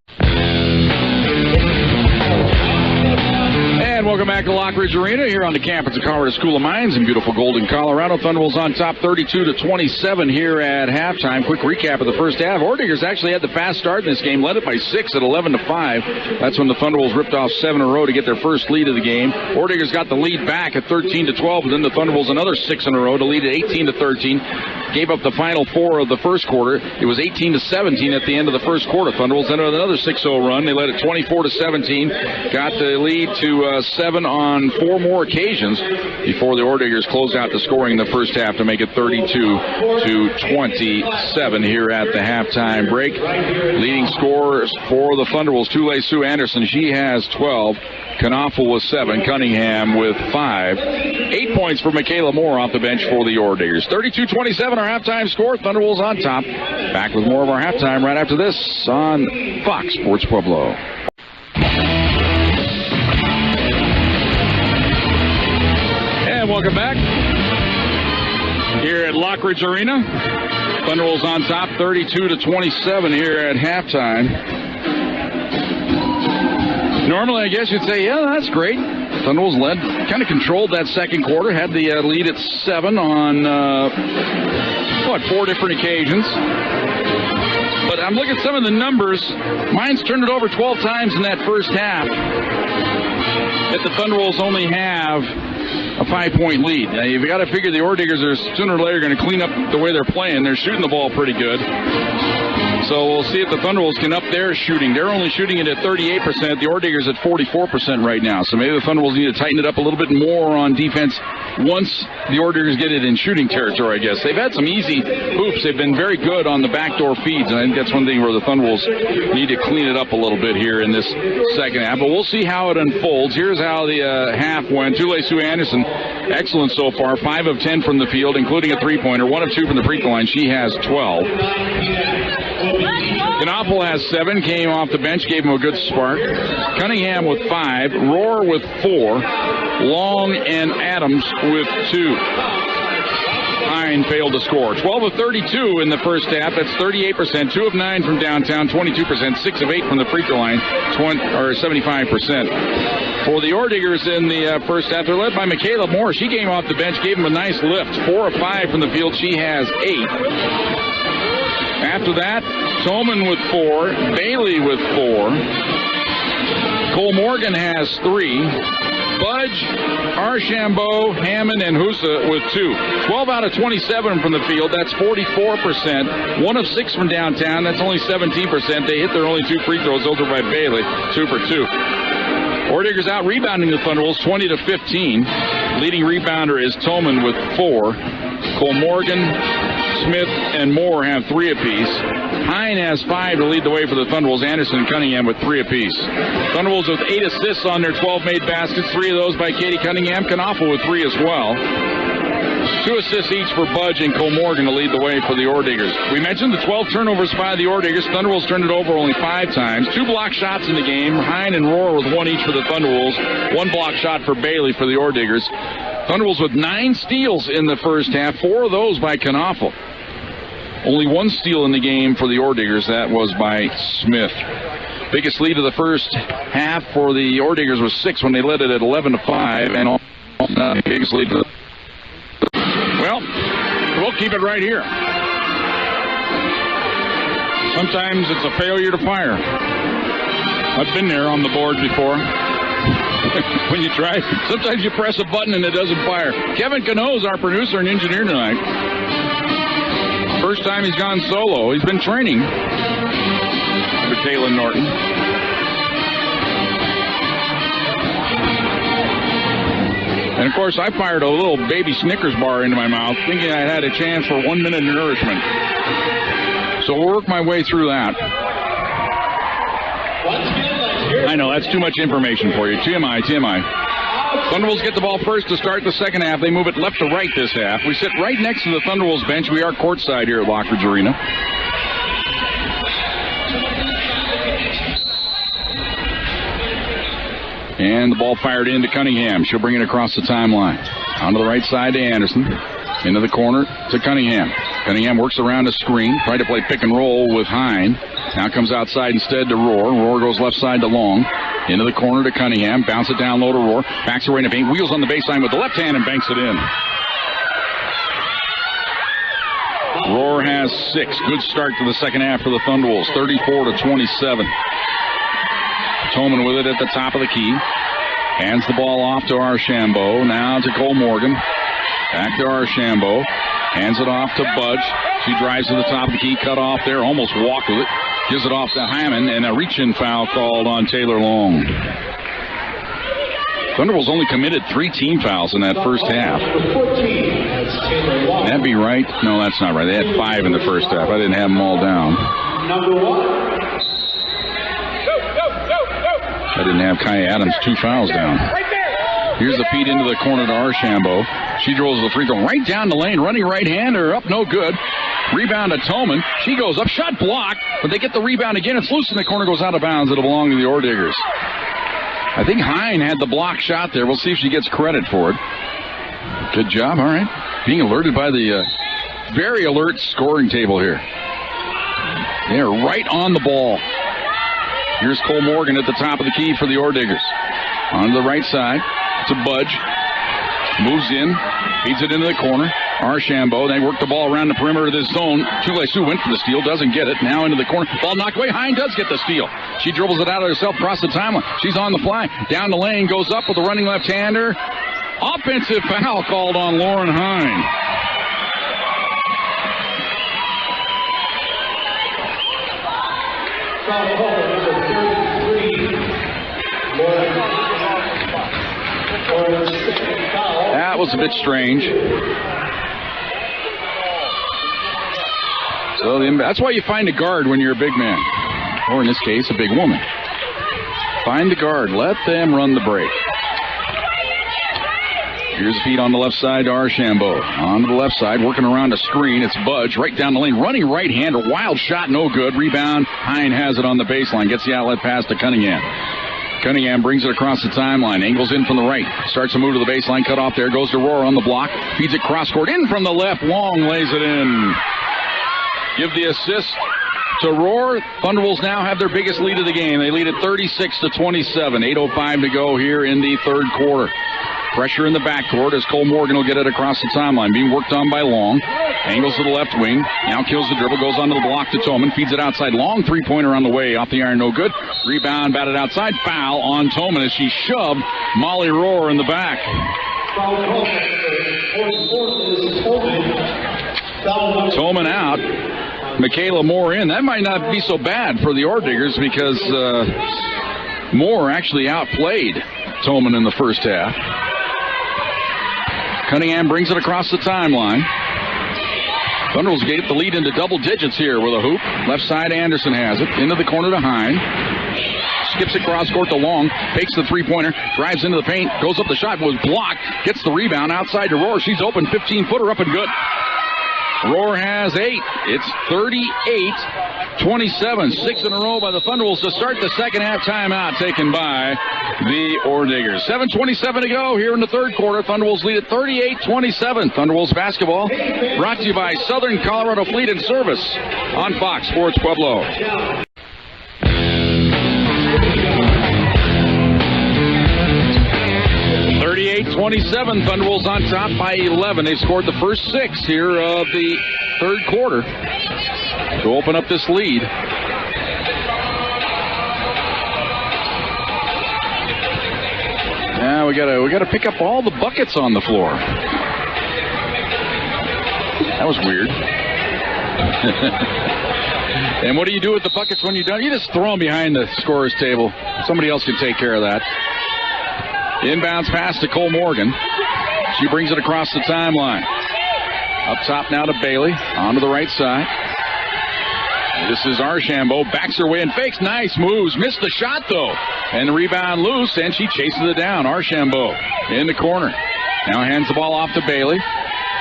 And welcome back to Lockridge Arena here on the campus of Colorado School of Mines in beautiful Golden, Colorado. Thunderwolves on top 32-27 here at halftime. Quick recap of the first half. Orediggers actually had the fast start in this game, led it by 6 at 11-5. That's when the Thunderwolves ripped off 7 in a row to get their first lead of the game. Orediggers got the lead back at 13-12, and then the Thunderwolves another 6 in a row to lead at 18-13. Gave up the final 4 of the first quarter. It was 18-17 at the end of the first quarter. Thunderwolves ended with another 6-0 run. They led it 24-17. Got the lead to 7 on 4 more occasions before the Orediggers close out the scoring in the first half to make it 32-27 here at the halftime break. Leading scorers for the Thunderwolves, Sue Anderson. She has 12. Knaufel with 7. Cunningham with 5. 8 points for Michaela Moore off the bench for the Orediggers. 32-27 our halftime score. Thunderwolves on top. Back with more of our halftime right after this on Fox Sports Pueblo. And welcome back here at Lockridge Arena. Thunderwolves on top, 32-27 here at halftime. Normally, I guess you'd say, yeah, that's great. Thunderwolves led, kind of controlled that second quarter, had the lead at 7 on, 4 different occasions. But I'm looking at some of the numbers. Mine's turned it over 12 times in that first half. Yet the Thunderwolves only have a 5-point lead. Now, you've got to figure the Orediggers are sooner or later going to clean up the way they're playing. They're shooting the ball pretty good. So we'll see if the Thunderwolves can up their shooting. They're only shooting it at 38%. The Orediggers at 44% right now. So maybe the Thunderwolves need to tighten it up a little bit more on defense once the Orediggers get it in shooting territory, I guess. They've had some easy hoops. They've been very good on the backdoor feeds, and I think that's one thing where the Thunderwolves need to clean it up a little bit here in this second half. But we'll see how it unfolds. Here's how the half went. Sue Anderson, excellent so far. 5 of 10 from the field, including a three-pointer. 1 of 2 from the free throw line. She has 12. Knaufel has 7, came off the bench, gave him a good spark. Cunningham with 5, Rohr with 4, Long and Adams with 2. Hine failed to score. 12 of 32 in the first half. That's 38%. 2 of 9 from downtown, 22%. 6 of 8 from the free throw line, 75%. For the Orediggers in the first half, they're led by Michaela Moore. She came off the bench, gave him a nice lift. 4 of 5 from the field. She has 8. After that, Tolman with 4, Bailey with 4, Cole Morgan has 3, Budge, Archambault, Hammond, and Husa with 2. 12 out of 27 from the field. That's 44%. 1 of 6 from downtown. That's only 17%. They hit their only 2 free throws. Those are by Bailey. 2 for 2. Orediggers out rebounding the Thunderwolves 20-15. Leading rebounder is Tolman with 4. Cole Morgan, Smith, and Moore have 3 apiece. Hine has 5 to lead the way for the Thunderwolves. Anderson and Cunningham with 3 apiece. Thunderwolves with 8 assists on their 12 made baskets. 3 of those by Katie Cunningham. Knaufel with 3 as well. 2 assists each for Budge and Cole Morgan to lead the way for the Orediggers. We mentioned the 12 turnovers by the Orediggers. Thunderwolves turned it over only 5 times. 2 block shots in the game. Hine and Rohr with 1 each for the Thunderwolves. 1 block shot for Bailey for the Orediggers. Thunderwolves with 9 steals in the first half. 4 of those by Knaufel. Only 1 steal in the game for the Orediggers. That was by Smith. Biggest lead of the first half for the Orediggers was 6 when they led it at 11-5. And biggest lead. Well, we'll keep it right here. Sometimes it's a failure to fire. I've been there on the board before. When you try, sometimes you press a button and it doesn't fire. Kevin Cano is our producer and engineer tonight. First time he's gone solo. He's been training for Taylor Norton. And, of course, I fired a little baby Snickers bar into my mouth, thinking I had a chance for 1 minute of nourishment. So we'll work my way through that. I know, that's too much information for you. TMI. Thunderwolves get the ball first to start the second half. They move it left to right this half. We sit right next to the Thunderwolves bench. We are courtside here at Lockridge Arena. And the ball fired into Cunningham. She'll bring it across the timeline. Onto the right side to Anderson. Into the corner to Cunningham. Cunningham works around a screen. Tried to play pick and roll with Hine. Now comes outside instead to Rohr. Rohr goes left side to Long. Into the corner to Cunningham. Bounce it down low to Rohr. Backs away in the paint. Wheels on the baseline with the left hand and banks it in. Rohr has 6. Good start to the second half for the Thunderwolves. 34-27. Tolman with it at the top of the key. Hands the ball off to Archambault. Now to Cole Morgan. Back to Archambault. Hands it off to Budge. She drives to the top of the key. Cut off there. Almost walked with it. Gives it off to Hammond. And a reach-in foul called on Taylor Long. Thunderbolts only committed 3 team fouls in that first half. That'd be right. No, that's not right. They had 5 in the first half. I didn't have them all down. I didn't have Kai Adams 2 fouls down. Here's the feed into the corner to Archambault. She drills the free throw right down the lane. Running right-hander up, no good. Rebound to Toman. She goes up, shot blocked, but they get the rebound again. It's loose in the corner, goes out of bounds. It'll belong to the Orediggers. I think Hine had the block shot there. We'll see if she gets credit for it. Good job, all right. Being alerted by the very alert scoring table here. They're right on the ball. Here's Cole Morgan at the top of the key for the Orediggers. On the right side to Budge. Moves in, feeds it into the corner. Archambault, they work the ball around the perimeter of this zone. Chule-Su went for the steal, doesn't get it. Now into the corner. Ball knocked away. Hine does get the steal. She dribbles it out of herself across the timeline. She's on the fly. Down the lane, goes up with a running left-hander. Offensive foul called on Lauren Hine. That was a bit strange. So that's why you find a guard when you're a big man. Or in this case, a big woman. Find the guard. Let them run the break. Here's the feed on the left side to Archambault. On to the left side, working around a screen. It's Budge right down the lane. Running right-hander. Wild shot, no good. Rebound. Hine has it on the baseline. Gets the outlet pass to Cunningham. Cunningham brings it across the timeline. Angles in from the right. Starts to move to the baseline. Cut off there. Goes to Rohr on the block. Feeds it cross-court. In from the left. Long lays it in. Give the assist to Rohr. Thunderbolts now have their biggest lead of the game. They lead at 36-27. 8:05 to go here in the third quarter. Pressure in the backcourt as Cole Morgan will get it across the timeline. Being worked on by Long. Angles to the left wing. Now kills the dribble. Goes onto the block to Toman. Feeds it outside. Long three-pointer on the way. Off the iron, no good. Rebound, batted outside. Foul on Toman as she shoved Molly Rohr in the back. Toman out. Michaela Moore in. That might not be so bad for the Orediggers because Moore actually outplayed Toman in the first half. Cunningham brings it across the timeline. Thunderbolts get the lead into double digits here with a hoop. Left side, Anderson has it. Into the corner to Hine. Skips across court to Long. Fakes the three-pointer. Drives into the paint. Goes up the shot. Was blocked. Gets the rebound outside to Rohr. She's open. 15-footer up and good. Rohr has 8. It's 38-27. 6 in a row by the Thunderbolts to start the second half. Timeout taken by the Orediggers. 7:27 to go here in the third quarter. Thunderbolts lead at 38-27. Thunderbolts basketball brought to you by Southern Colorado Fleet and Service on Fox Sports Pueblo. 38-27. Thunderbolts on top by 11. They've scored the first 6 here of the third quarter to open up this lead. Now we gotta pick up all the buckets on the floor. That was weird. And what do you do with the buckets when you're done? You just throw them behind the scorer's table. Somebody else can take care of that. Inbounds pass to Cole Morgan. She brings it across the timeline. Up top now to Bailey. On to the right side. This is Archambault. Backs her way and fakes. Nice moves. Missed the shot, though. And the rebound loose, and she chases it down. Archambault in the corner. Now hands the ball off to Bailey.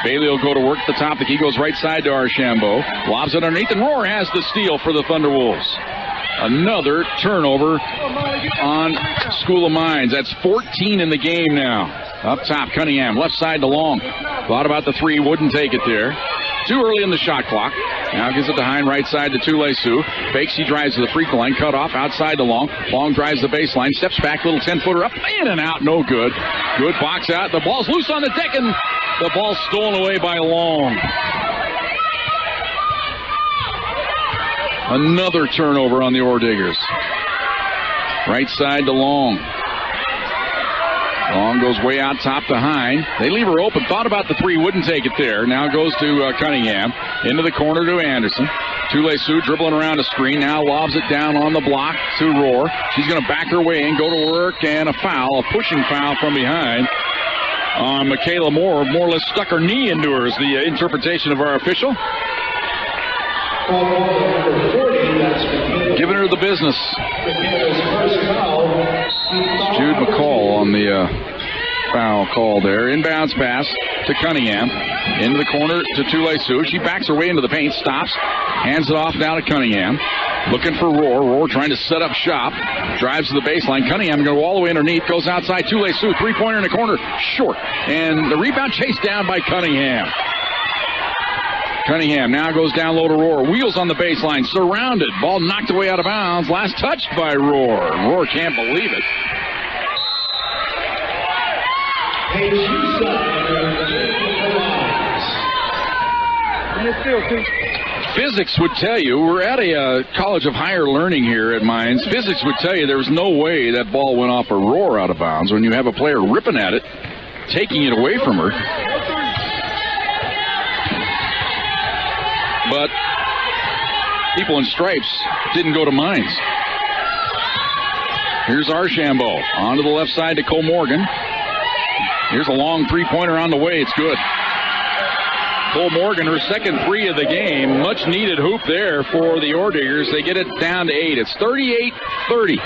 Bailey will go to work at the top. The key goes right side to Archambault. Lobs it underneath, and Rohr has the steal for the Thunderwolves. Another turnover on School of Mines. That's 14 in the game now. Up top, Cunningham. Left side to Long. Thought about the three. Wouldn't take it there. Too early in the shot clock. Now gives it to Hine, right side to Chule-Su. Fakes, he drives to the free throw line. Cut off outside to Long. Long drives the baseline. Steps back, little 10-footer up. In and out. No good. Good box out. The ball's loose on the deck, and the ball's stolen away by Long. Another turnover on the Orediggers. Right side to Long. Long goes way out top to Hine. They leave her open. Thought about the three. Wouldn't take it there. Now goes to Cunningham. Into the corner to Anderson. Csu dribbling around the screen. Now lobs it down on the block to Rohr. She's going to back her way in, go to work, and a foul, a pushing foul from behind on Michaela Moore. More or less stuck her knee into her is the interpretation of our official. Giving her the business. Jude McCall on the foul call there. Inbounds pass to Cunningham. Into the corner to Csu. She backs her way into the paint, stops, hands it off now to Cunningham. Looking for Rohr. Rohr trying to set up shop. Drives to the baseline. Cunningham going to go all the way underneath. Goes outside. Csu. Three-pointer in the corner. Short. And the rebound chased down by Cunningham. Cunningham now goes down low to Rohr. Wheels on the baseline. Surrounded. Ball knocked away out of bounds. Last touched by Rohr. Rohr can't believe it. Physics would tell you, we're at a college of higher learning here at Mines. Physics would tell you there was no way that ball went off a Rohr out of bounds when you have a player ripping at it, taking it away from her. But people in stripes didn't go to Mines. Here's Archambault onto the left side to Cole Morgan. Here's a long three-pointer on the way. It's good. Cole Morgan, her second three of the game. Much needed hoop there for the Orediggers. They get it down to 8. It's 38-30.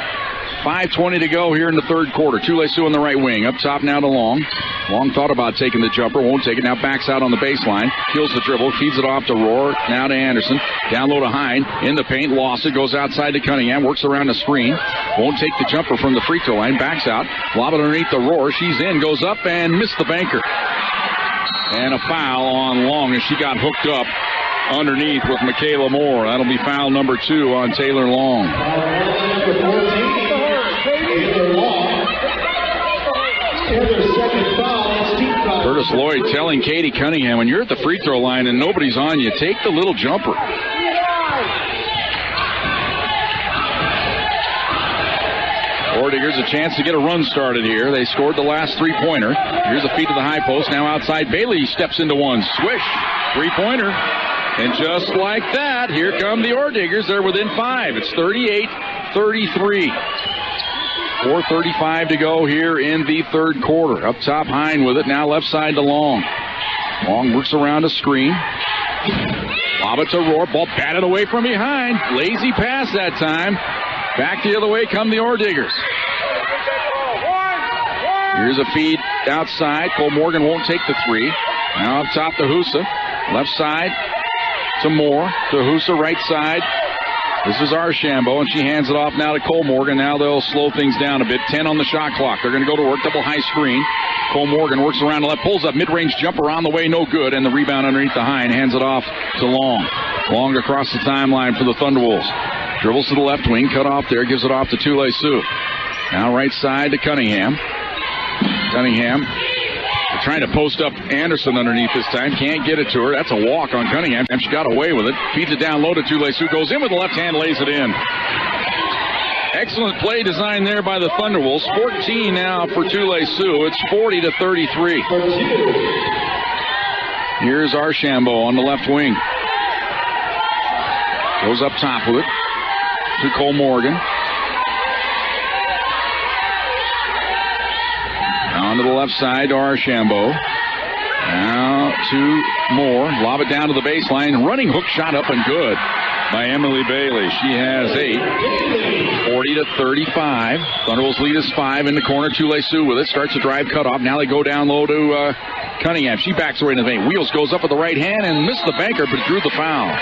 5:20 to go here in the third quarter. Csu on the right wing. Up top now to Long. Long thought about taking the jumper. Won't take it. Now backs out on the baseline. Kills the dribble. Feeds it off to Rohr. Now to Anderson. Down low to Hine. In the paint. Lost it. Goes outside to Cunningham. Works around the screen. Won't take the jumper from the free throw line. Backs out. Lob it underneath the Rohr. She's in. Goes up and missed the banker. And a foul on Long as she got hooked up underneath with Michaela Moore. That'll be foul number 2 on Taylor Long. Curtis Lloyd telling Katie Cunningham, when you're at the free throw line and nobody's on you, take the little jumper. Orediggers a chance to get a run started here. They scored the last three-pointer. Here's a feed to the high post. Now outside, Bailey steps into one. Swish. Three-pointer. And just like that, here come the Orediggers. They're within 5. It's 38-33. 4:35 to go here in the third quarter. Up top, Hine with it. Now left side to Long. Long works around a screen. Lob it to Rohr. Ball batted away from behind. Lazy pass that time. Back the other way come the Orediggers. Here's a feed outside. Cole Morgan won't take the three. Now up top to Husa. Left side to Moore. To Husa, right side. This is Archambault, and she hands it off now to Cole Morgan. Now they'll slow things down a bit. 10 on the shot clock. They're going to go to work. Double high screen. Cole Morgan works around the left. Pulls up mid-range jumper on the way. No good. And the rebound underneath the Hine. Hands it off to Long. Long across the timeline for the Thunderwolves. Dribbles to the left wing. Cut off there. Gives it off to Csu. Now right side to Cunningham. Cunningham trying to post up Anderson underneath this time. Can't get it to her. That's a walk on Cunningham. And she got away with it. Feeds it down low to Csu. Goes in with the left hand. Lays it in. Excellent play design there by the Thunderwolves. 14 now for Csu. It's 40-33. Here's Archambault on the left wing. Goes up top with it to Cole Morgan. On to the left side to Archambault. Now to Moore. Lob it down to the baseline. Running hook shot up and good by Emily Bailey. She has 8. 40-35. Thunderwolves lead is 5 in the corner. Csu with it. Starts a drive cut off. Now they go down low to Cunningham. She backs away in the paint. Wheels goes up with the right hand and missed the banker but drew the foul.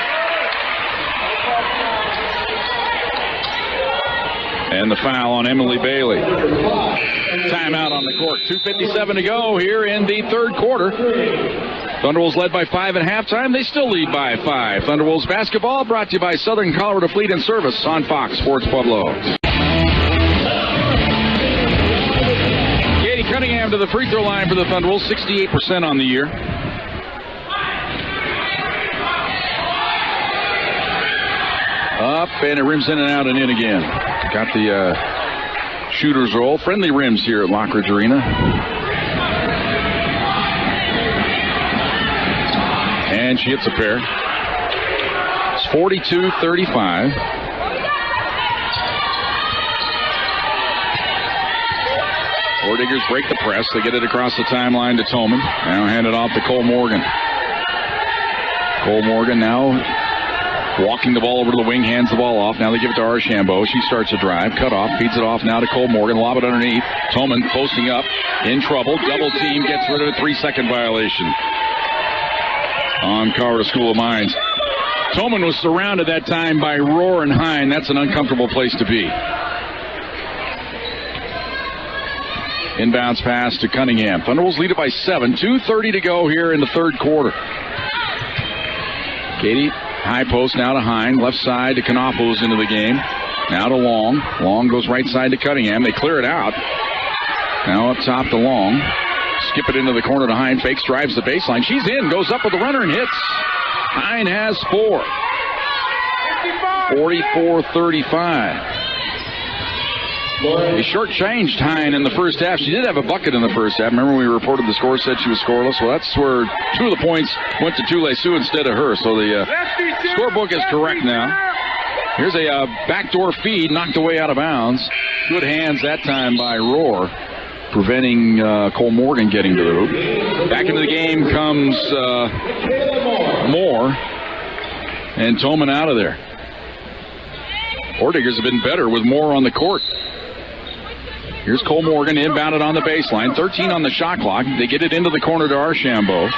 And the foul on Emily Bailey. Timeout on the court. 2:57 to go here in the third quarter. Thunderwolves led by 5 at halftime. They still lead by 5. Thunderwolves basketball brought to you by Southern Colorado Fleet and Service on Fox Sports Pueblo. Katie Cunningham to the free throw line for the Thunderwolves. 68% on the year. Up, and it rims in and out and in again. Got the shooter's roll. Friendly rims here at Lockridge Arena. And she hits a pair. It's 42-35. Orediggers break the press. They get it across the timeline to Toman. Now hand it off to Cole Morgan. Cole Morgan now walking the ball over to the wing, hands the ball off. Now they give it to Archambault. She starts a drive, cut off, feeds it off now to Cole Morgan. Lob it underneath. Toman posting up, in trouble. Double team, gets rid of a 3-second violation on Colorado School of Mines. Toman was surrounded that time by Rohr and Hine. That's an uncomfortable place to be. Inbounds pass to Cunningham. Thunderwolves lead it by 7. 2:30 to go here in the third quarter. Katie, high post now to Hine. Left side to Knopfels into the game. Now to Long. Long goes right side to Cunningham. They clear it out. Now up top to Long. Skip it into the corner to Hine. Fakes, drives the baseline. She's in. Goes up with the runner and hits. Hine has 4. 44-35. They shortchanged Hine in the first half. She did have a bucket in the first half. Remember when we reported the score, said she was scoreless? Well, that's where 2 of the points went to Tule Sioux instead of her. So the scorebook is correct now. Here's a backdoor feed knocked away out of bounds. Good hands that time by Rohr, preventing Cole Morgan getting to the hoop. Back into the game comes Moore, and Toman out of there. Orediggers have been better with Moore on the court. Here's Cole Morgan, inbounded on the baseline. 13 on the shot clock. They get it into the corner to Archambault.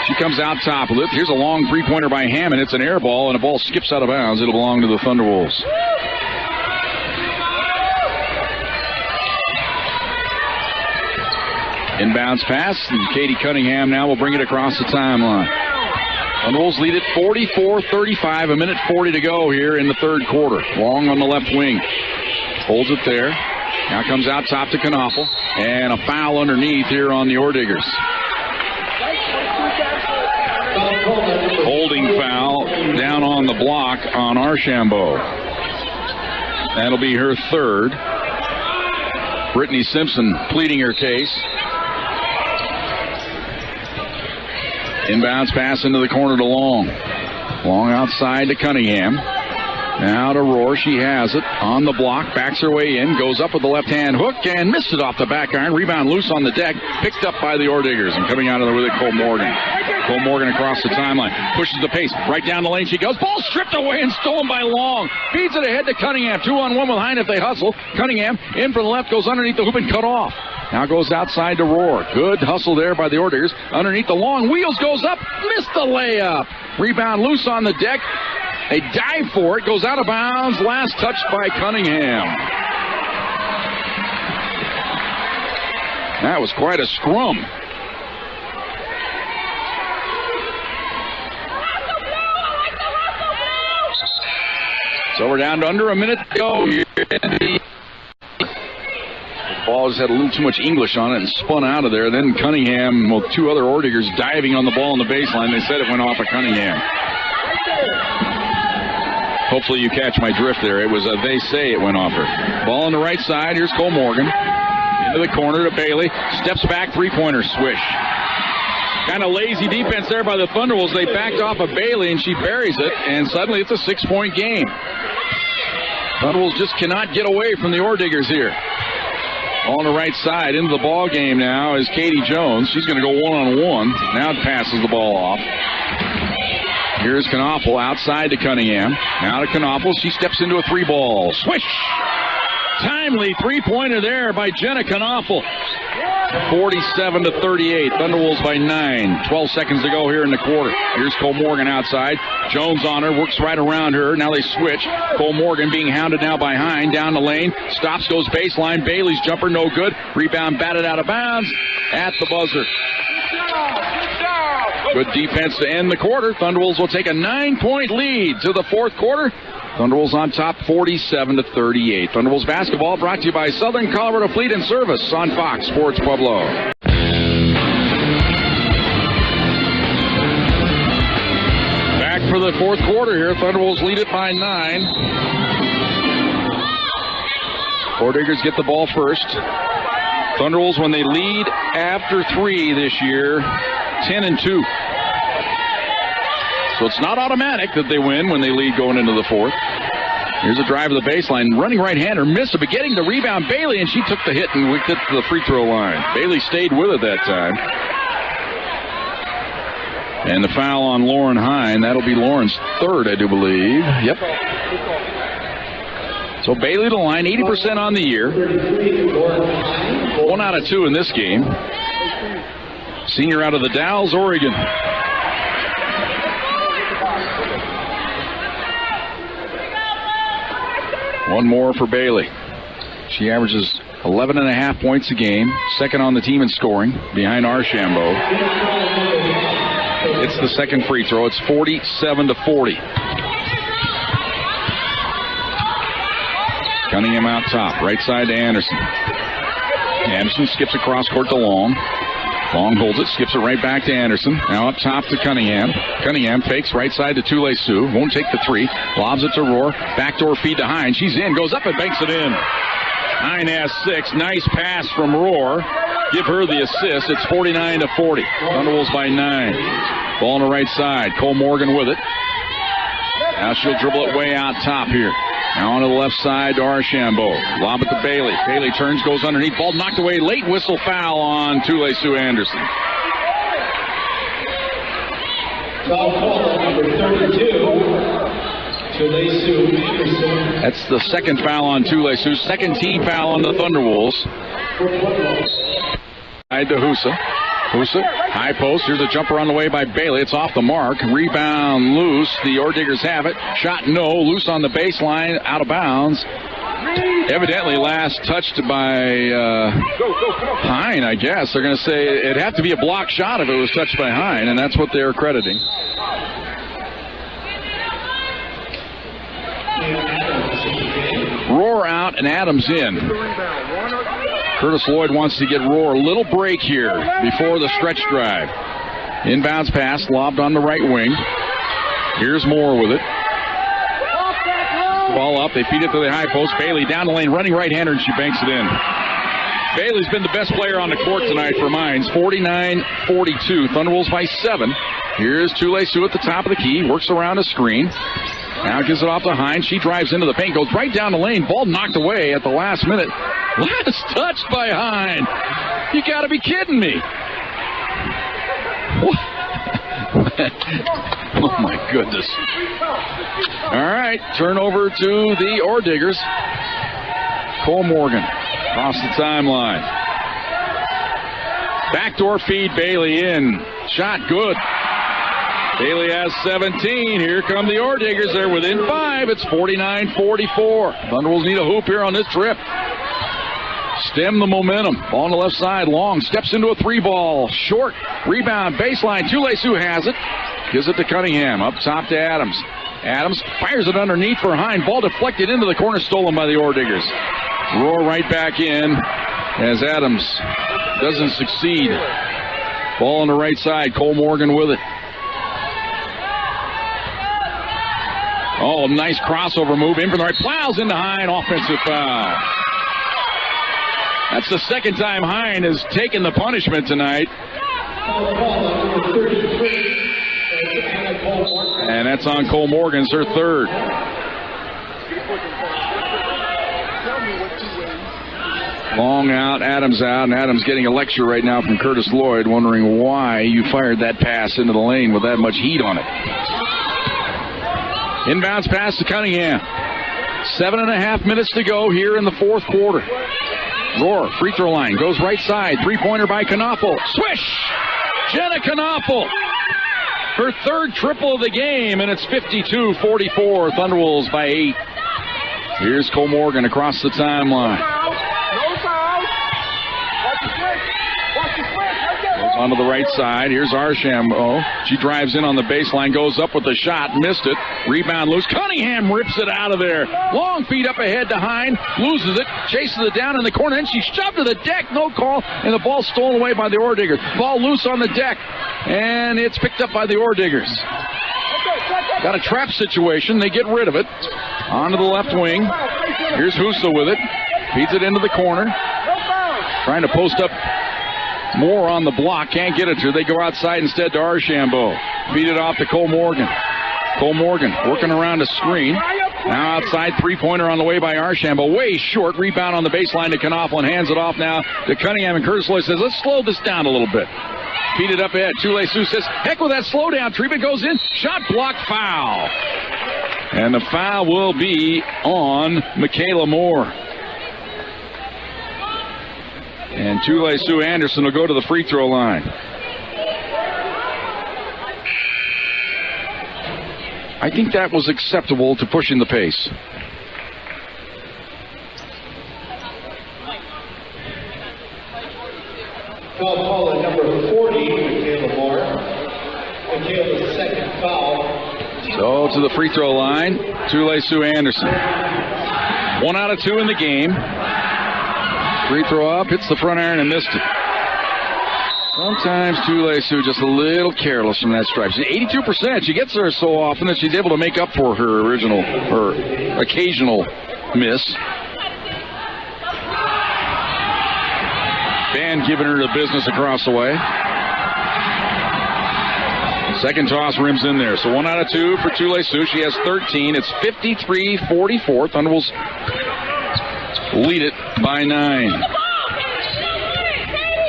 She comes out top of it. Here's a long three-pointer by Hammond. It's an air ball, and the ball skips out of bounds. It'll belong to the Thunderwolves. Inbounds pass, and Katie Cunningham now will bring it across the timeline. Thunderwolves lead it 44-35. 1:40 to go here in the third quarter. Long on the left wing. Holds it there. Now comes out top to Knopfel. And a foul underneath here on the Orediggers. Holding foul down on the block on Archambault. That'll be her third. Brittany Simpson pleading her case. Inbounds pass into the corner to Long. Long outside to Cunningham. Now to Rohr. She has it on the block. Backs her way in. Goes up with the left-hand hook and missed it off the back iron. Rebound loose on the deck. Picked up by the Orediggers. And coming out of there with it, Cole Morgan. Cole Morgan across the timeline. Pushes the pace. Right down the lane she goes. Ball stripped away and stolen by Long. Feeds it ahead to Cunningham. 2-on-1 with Hine if they hustle. Cunningham in from the left. Goes underneath the hoop and cut off. Now goes outside to Rohr. Good hustle there by the Orediggers. Underneath the Long. Wheels goes up. Missed the layup. Rebound loose on the deck. They dive for it. Goes out of bounds. Last touch by Cunningham. That was quite a scrum. So we're down to under a minute to go here. The ball just had a little too much English on it and spun out of there. Then Cunningham, with 2 other Orediggers diving on the ball on the baseline. They said it went off of Cunningham. Hopefully you catch my drift there. It was they say it went off her. Ball on the right side. Here's Cole Morgan. Into the corner to Bailey. Steps back, three-pointer, swish. Kind of lazy defense there by the Thunderwolves. They backed off of Bailey, and she buries it, and suddenly it's a 6-point game. Thunderwolves just cannot get away from the Orediggers here. On the right side, into the ball game now is Katie Jones. She's going to go one-on-one. Now passes the ball off. Here's Knopfel outside to Cunningham. Now to Knopfel. She steps into a 3-ball. Swish! Timely three-pointer there by Jenna Knopfel. 47-38. Thunderwolves by 9. 12 seconds to go here in the quarter. Here's Cole Morgan outside. Jones on her. Works right around her. Now they switch. Cole Morgan being hounded now by Hine. Down the lane. Stops, goes baseline. Bailey's jumper no good. Rebound batted out of bounds at the buzzer. Good defense to end the quarter. Thunderwolves will take a 9-point lead to the fourth quarter. Thunderwolves on top 47-38. Thunderwolves basketball brought to you by Southern Colorado Fleet and Service on Fox Sports Pueblo. Back for the fourth quarter here. Thunderwolves lead it by 9. Orediggers get the ball first. Thunderwolves, when they lead after 3 this year, 10-2. So it's not automatic that they win when they lead going into the fourth. Here's a drive to the baseline. Running right-hander missed it, but getting the rebound, Bailey, and she took the hit and wicked to the free throw line. Bailey stayed with it that time. And the foul on Lauren Hine. That'll be Lauren's third, I do believe. Yep. So Bailey to the line, 80% on the year. 1 out of 2 in this game. Senior out of the Dalles, Oregon. One more for Bailey. She averages 11.5 points a game. Second on the team in scoring, behind Archambault. It's the second free throw. It's 47-40. Cunningham out top. Right side to Anderson. Anderson skips across court to Long. Long holds it, skips it right back to Anderson. Now up top to Cunningham. Cunningham fakes right side to Tule-Su. Won't take the three. Lobs it to Rohr. Backdoor feed to Hine. She's in. Goes up and banks it in. Hine has 6. Nice pass from Rohr. Give her the assist. It's 49-40. Thunderwolves by 9. Ball on the right side. Cole Morgan with it. Now she'll dribble it way out top here. Now on to the left side to Archambault. Lob it to Bailey. Bailey turns, goes underneath. Ball knocked away. Late whistle foul on Tule-Su Anderson. Foul call number 32. Tule-Su Anderson. That's the second foul on Tule-Su. Second team foul on the Thunderwolves. Side to Husa. Husa, high post. Here's a jumper on the way by Bailey. It's off the mark. Rebound loose. The Orediggers have it. Shot no. Loose on the baseline. Out of bounds. Evidently last touched by Hine, I guess. They're going to say it'd have to be a block shot if it was touched by Hine, and that's what they're crediting. Rohr out and Adams in. Curtis Lloyd wants to get Rohr a little break here before the stretch drive. Inbounds pass, lobbed on the right wing. Here's Moore with it. Ball up, they feed it to the high post. Bailey down the lane, running right-hander, and she banks it in. Bailey's been the best player on the court tonight for Mines. 49-42, Thunderwolves by 7. Here's Tule-Su at the top of the key, works around a screen. Now gives it off to Hines. She drives into the paint, goes right down the lane. Ball knocked away at the last minute. Last touched by Hines. You got to be kidding me. What? Oh, my goodness. All right, turnover to the Orediggers. Cole Morgan across the timeline. Backdoor feed, Bailey in. Shot good. Bailey has 17. Here come the Orediggers. They're within 5. It's 49-44. Thunderwolves need a hoop here on this trip. Stem the momentum. Ball on the left side. Long steps into a 3-ball. Short. Rebound. Baseline. Tule-Su has it. Gives it to Cunningham. Up top to Adams. Adams fires it underneath for Hine. Ball deflected into the corner. Stolen by the Orediggers. Rohr right back in as Adams doesn't succeed. Ball on the right side. Cole Morgan with it. Oh, nice crossover move. In from the right. Plows into Hine. Offensive foul. That's the second time Hine has taken the punishment tonight. And that's on Cole Morgan. It's her third. Long out, Adams out, and Adams getting a lecture right now from Curtis Lloyd, wondering why you fired that pass into the lane with that much heat on it. Inbounds pass to Cunningham. 7.5 minutes to go here in the fourth quarter. Rohr, free throw line, goes right side. Three-pointer by Knopfel. Swish! Jenna Knopfel. Her third triple of the game, and it's 52-44. Thunderwolves by 8. Here's Cole Morgan across the timeline. Goes onto the right side. Here's Archambault. She drives in on the baseline, goes up with the shot, missed it. Rebound loose. Cunningham rips it out of there. Long feed up ahead to Hine. Loses it. Chases it down in the corner, and she shoved to the deck. No call, and the ball stolen away by the Orediggers. Ball loose on the deck, and it's picked up by the Orediggers. Got a trap situation. They get rid of it. Onto the left wing. Here's Husa with it. Feeds it into the corner. Trying to post up more on the block. Can't get it to her. They go outside instead to Archambault. Feed it off to Cole Morgan. Cole Morgan working around a screen. Now outside, three-pointer on the way by Archambault. Way short. Rebound on the baseline to Knopfel and hands it off now to Cunningham. And Curtis Lloyd says, let's slow this down a little bit. Feed it up ahead. Tule-Sioux says, heck with that slowdown. Treatment goes in. Shot block, foul. And the foul will be on Michaela Moore. And Tule-Sioux Anderson will go to the free throw line. I think that was acceptable to pushing the pace. Foul call at number 40, Michaela Moore. Michaela's second foul. So to the free throw line, Tule-Sioux Anderson. 1 out of 2 in the game. Free throw up, hits the front iron and missed it. Sometimes Tule-Sioux just a little careless from that stripe. She's 82%. She gets there so often that she's able to make up for her occasional miss. Van giving her the business across the way. Second toss rims in there. So 1 out of 2 for Tule-Sioux. She has 13. It's 53-44. Thunderbolts lead it by 9.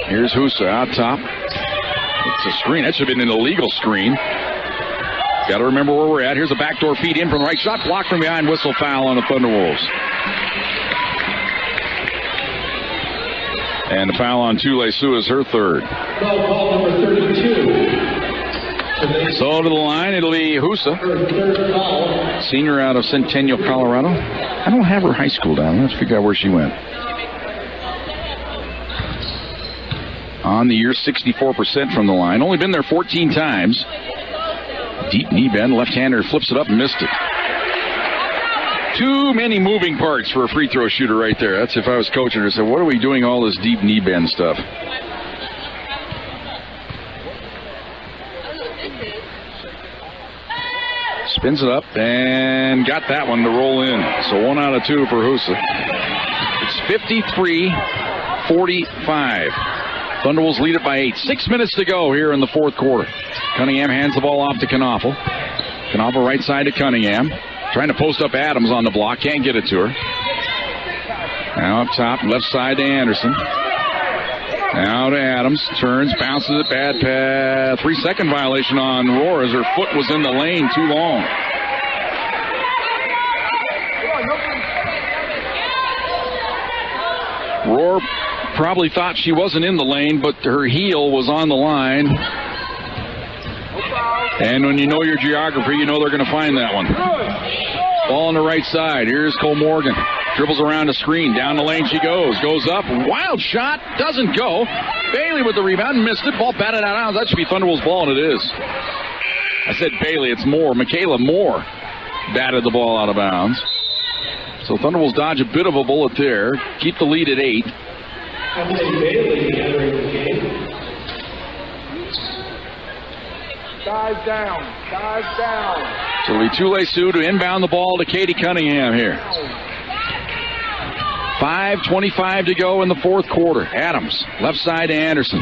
Here's Husa out top. It's a screen. That should have been an illegal screen. Got to remember where we're at. Here's a backdoor feed in from the right. Shot blocked from behind. Whistle foul on the Thunderwolves. And the foul on Tule-Sioux is her third. Foul call number 32. So to the line, it'll be Husa. Her third foul. Senior out of Centennial, Colorado. I don't have her high school down. Let's figure out where she went. On the year, 64% from the line. Only been there 14 times. Deep knee bend. Left-hander flips it up and missed it. Too many moving parts for a free throw shooter right there. That's if I was coaching her. I said, what are we doing all this deep knee bend stuff? Spins it up and got that one to roll in. So 1 out of 2 for Husa. It's 53-45. Thunderwolves lead it by 8. 6 minutes to go here in the fourth quarter. Cunningham hands the ball off to Knopfel. Knopfel right side to Cunningham. Trying to post up Adams on the block. Can't get it to her. Now up top, left side to Anderson. Now to Adams. Turns, bounces it, bad pass. 3-second violation on Roar as her foot was in the lane too long. Roar probably thought she wasn't in the lane, but her heel was on the line. And when you know your geography, you know they're going to find that one. Ball on the right side. Here's Cole Morgan. Dribbles around the screen. Down the lane she goes. Goes up. Wild shot. Doesn't go. Bailey with the rebound. Missed it. Ball batted out of bounds. That should be Thunderwolves' ball, and it is. I said Bailey. It's Moore. Michaela Moore batted the ball out of bounds. So Thunderwolves dodge a bit of a bullet there. Keep the lead at 8. Bailey entering the game. Dive down. Dive down. So it'll be Tule-Sioux to inbound the ball to Katie Cunningham here. 5:25 to go in the fourth quarter. Adams, left side to Anderson.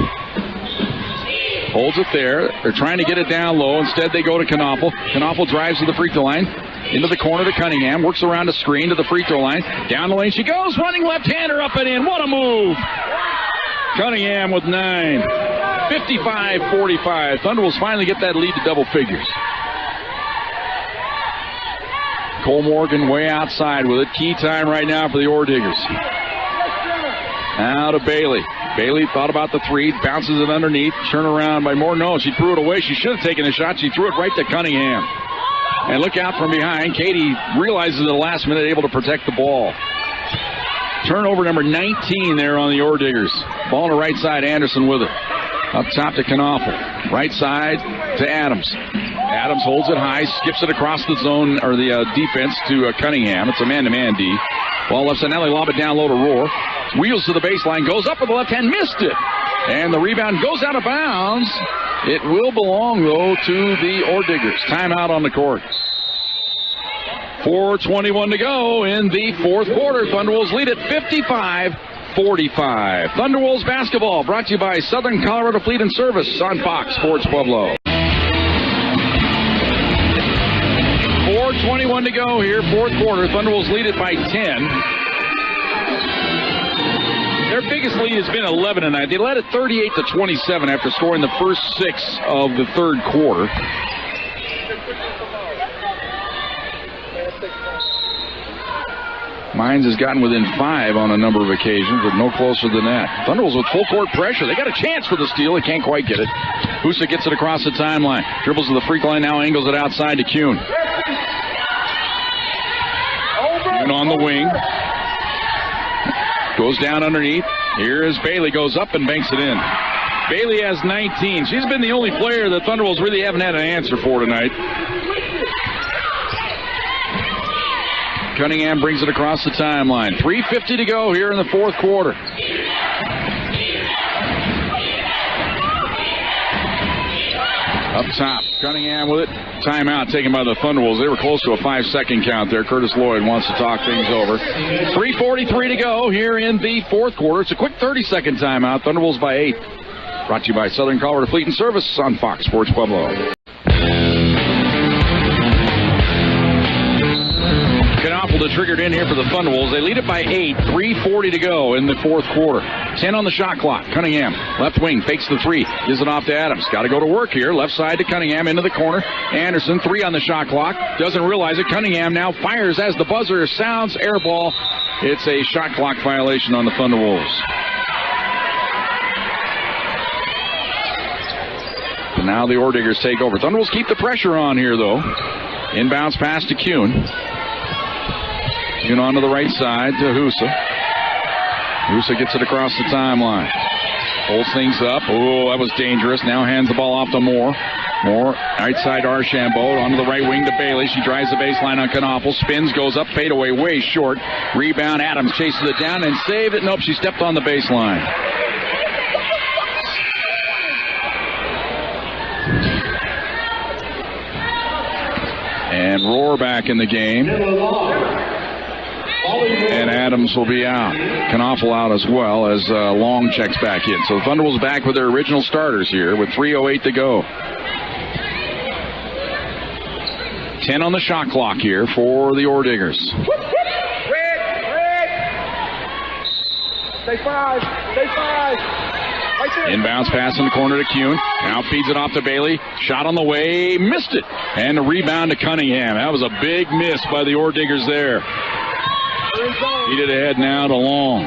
Holds it there. They're trying to get it down low. Instead, they go to Knopfel. Knopfel drives to the free throw line. Into the corner to Cunningham. Works around a screen to the free throw line. Down the lane she goes. Running left-hander up and in. What a move. Cunningham with 9. 55-45. Thunderwolves finally get that lead to double figures. Cole Morgan way outside with it. Key time right now for the Ore Diggers. Now to Bailey. Bailey thought about the three. Bounces it underneath. Turn around by Moore. No, she threw it away. She should have taken the shot. She threw it right to Cunningham. And look out from behind. Katie realizes at the last minute able to protect the ball. Turnover number 19 there on the Ore Diggers. Ball on the right side. Anderson with it. Up top to Knopfel. Right side to Adams. Adams holds it high, skips it across the zone, or the defense to Cunningham. It's a man-to-man D. Ball left side. Now they lob it down low to Roar. Wheels to the baseline. Goes up with the left hand. Missed it. And the rebound goes out of bounds. It will belong, though, to the Ore Diggers. Timeout on the court. 4:21 to go in the fourth quarter. Thunderwolves lead at 55-45. Thunderwolves basketball brought to you by Southern Colorado Fleet and Service on Fox Sports Pueblo. 2:21 to go here, fourth quarter. Thunderwolves lead it by 10. Their biggest lead has been 11 tonight. They led it 38-27 after scoring the first 6 of the third quarter. Mines has gotten within 5 on a number of occasions, but no closer than that. Thunderwolves with full court pressure. They got a chance for the steal. They can't quite get it. Husa gets it across the timeline. Dribbles to the freak line now, angles it outside to Kuhn. Kuhn on the wing. Goes down underneath. Here is Bailey, goes up and banks it in. Bailey has 19. She's been the only player that Thunderwolves really haven't had an answer for tonight. Cunningham brings it across the timeline. 3:50 to go here in the fourth quarter. Up top, Cunningham with it. Timeout taken by the Thunderwolves. They were close to a 5-second count there. Curtis Lloyd wants to talk things over. 3:43 to go here in the fourth quarter. It's a quick 30-second timeout. Thunderwolves by 8. Brought to you by Southern Colorado Fleet and Service on Fox Sports Pueblo. Triggered in here for the Thunderwolves. They lead it by 8. 3:40 to go in the fourth quarter. 10 on the shot clock. Cunningham, left wing, fakes the 3. Gives it off to Adams. Got to go to work here. Left side to Cunningham, into the corner. Anderson, 3 on the shot clock. Doesn't realize it. Cunningham now fires as the buzzer sounds. Air ball. It's a shot clock violation on the Thunderwolves. And now the Orediggers take over. Thunderwolves keep the pressure on here, though. Inbounds pass to Kuhn. Kuhn on to the right side to Husa. Husa gets it across the timeline. Holds things up. Oh, that was dangerous. Now hands the ball off to Moore. Moore, right side to Archambault. Onto the right wing to Bailey. She drives the baseline on Knaufel. Spins, goes up, fadeaway, way short. Rebound, Adams chases it down and saved it. Nope, she stepped on the baseline. And Rohr back in the game. And Adams will be out. Knaufel out as well as Long checks back in. So the Thunderwolves back with their original starters here with 3:08 to go. 10 on the shot clock here for the Orediggers. Stay 5. Stay 5. Inbounds pass in the corner to Kuhn. Now feeds it off to Bailey. Shot on the way. Missed it. And a rebound to Cunningham. That was a big miss by the Orediggers there. Feed it ahead now to Long.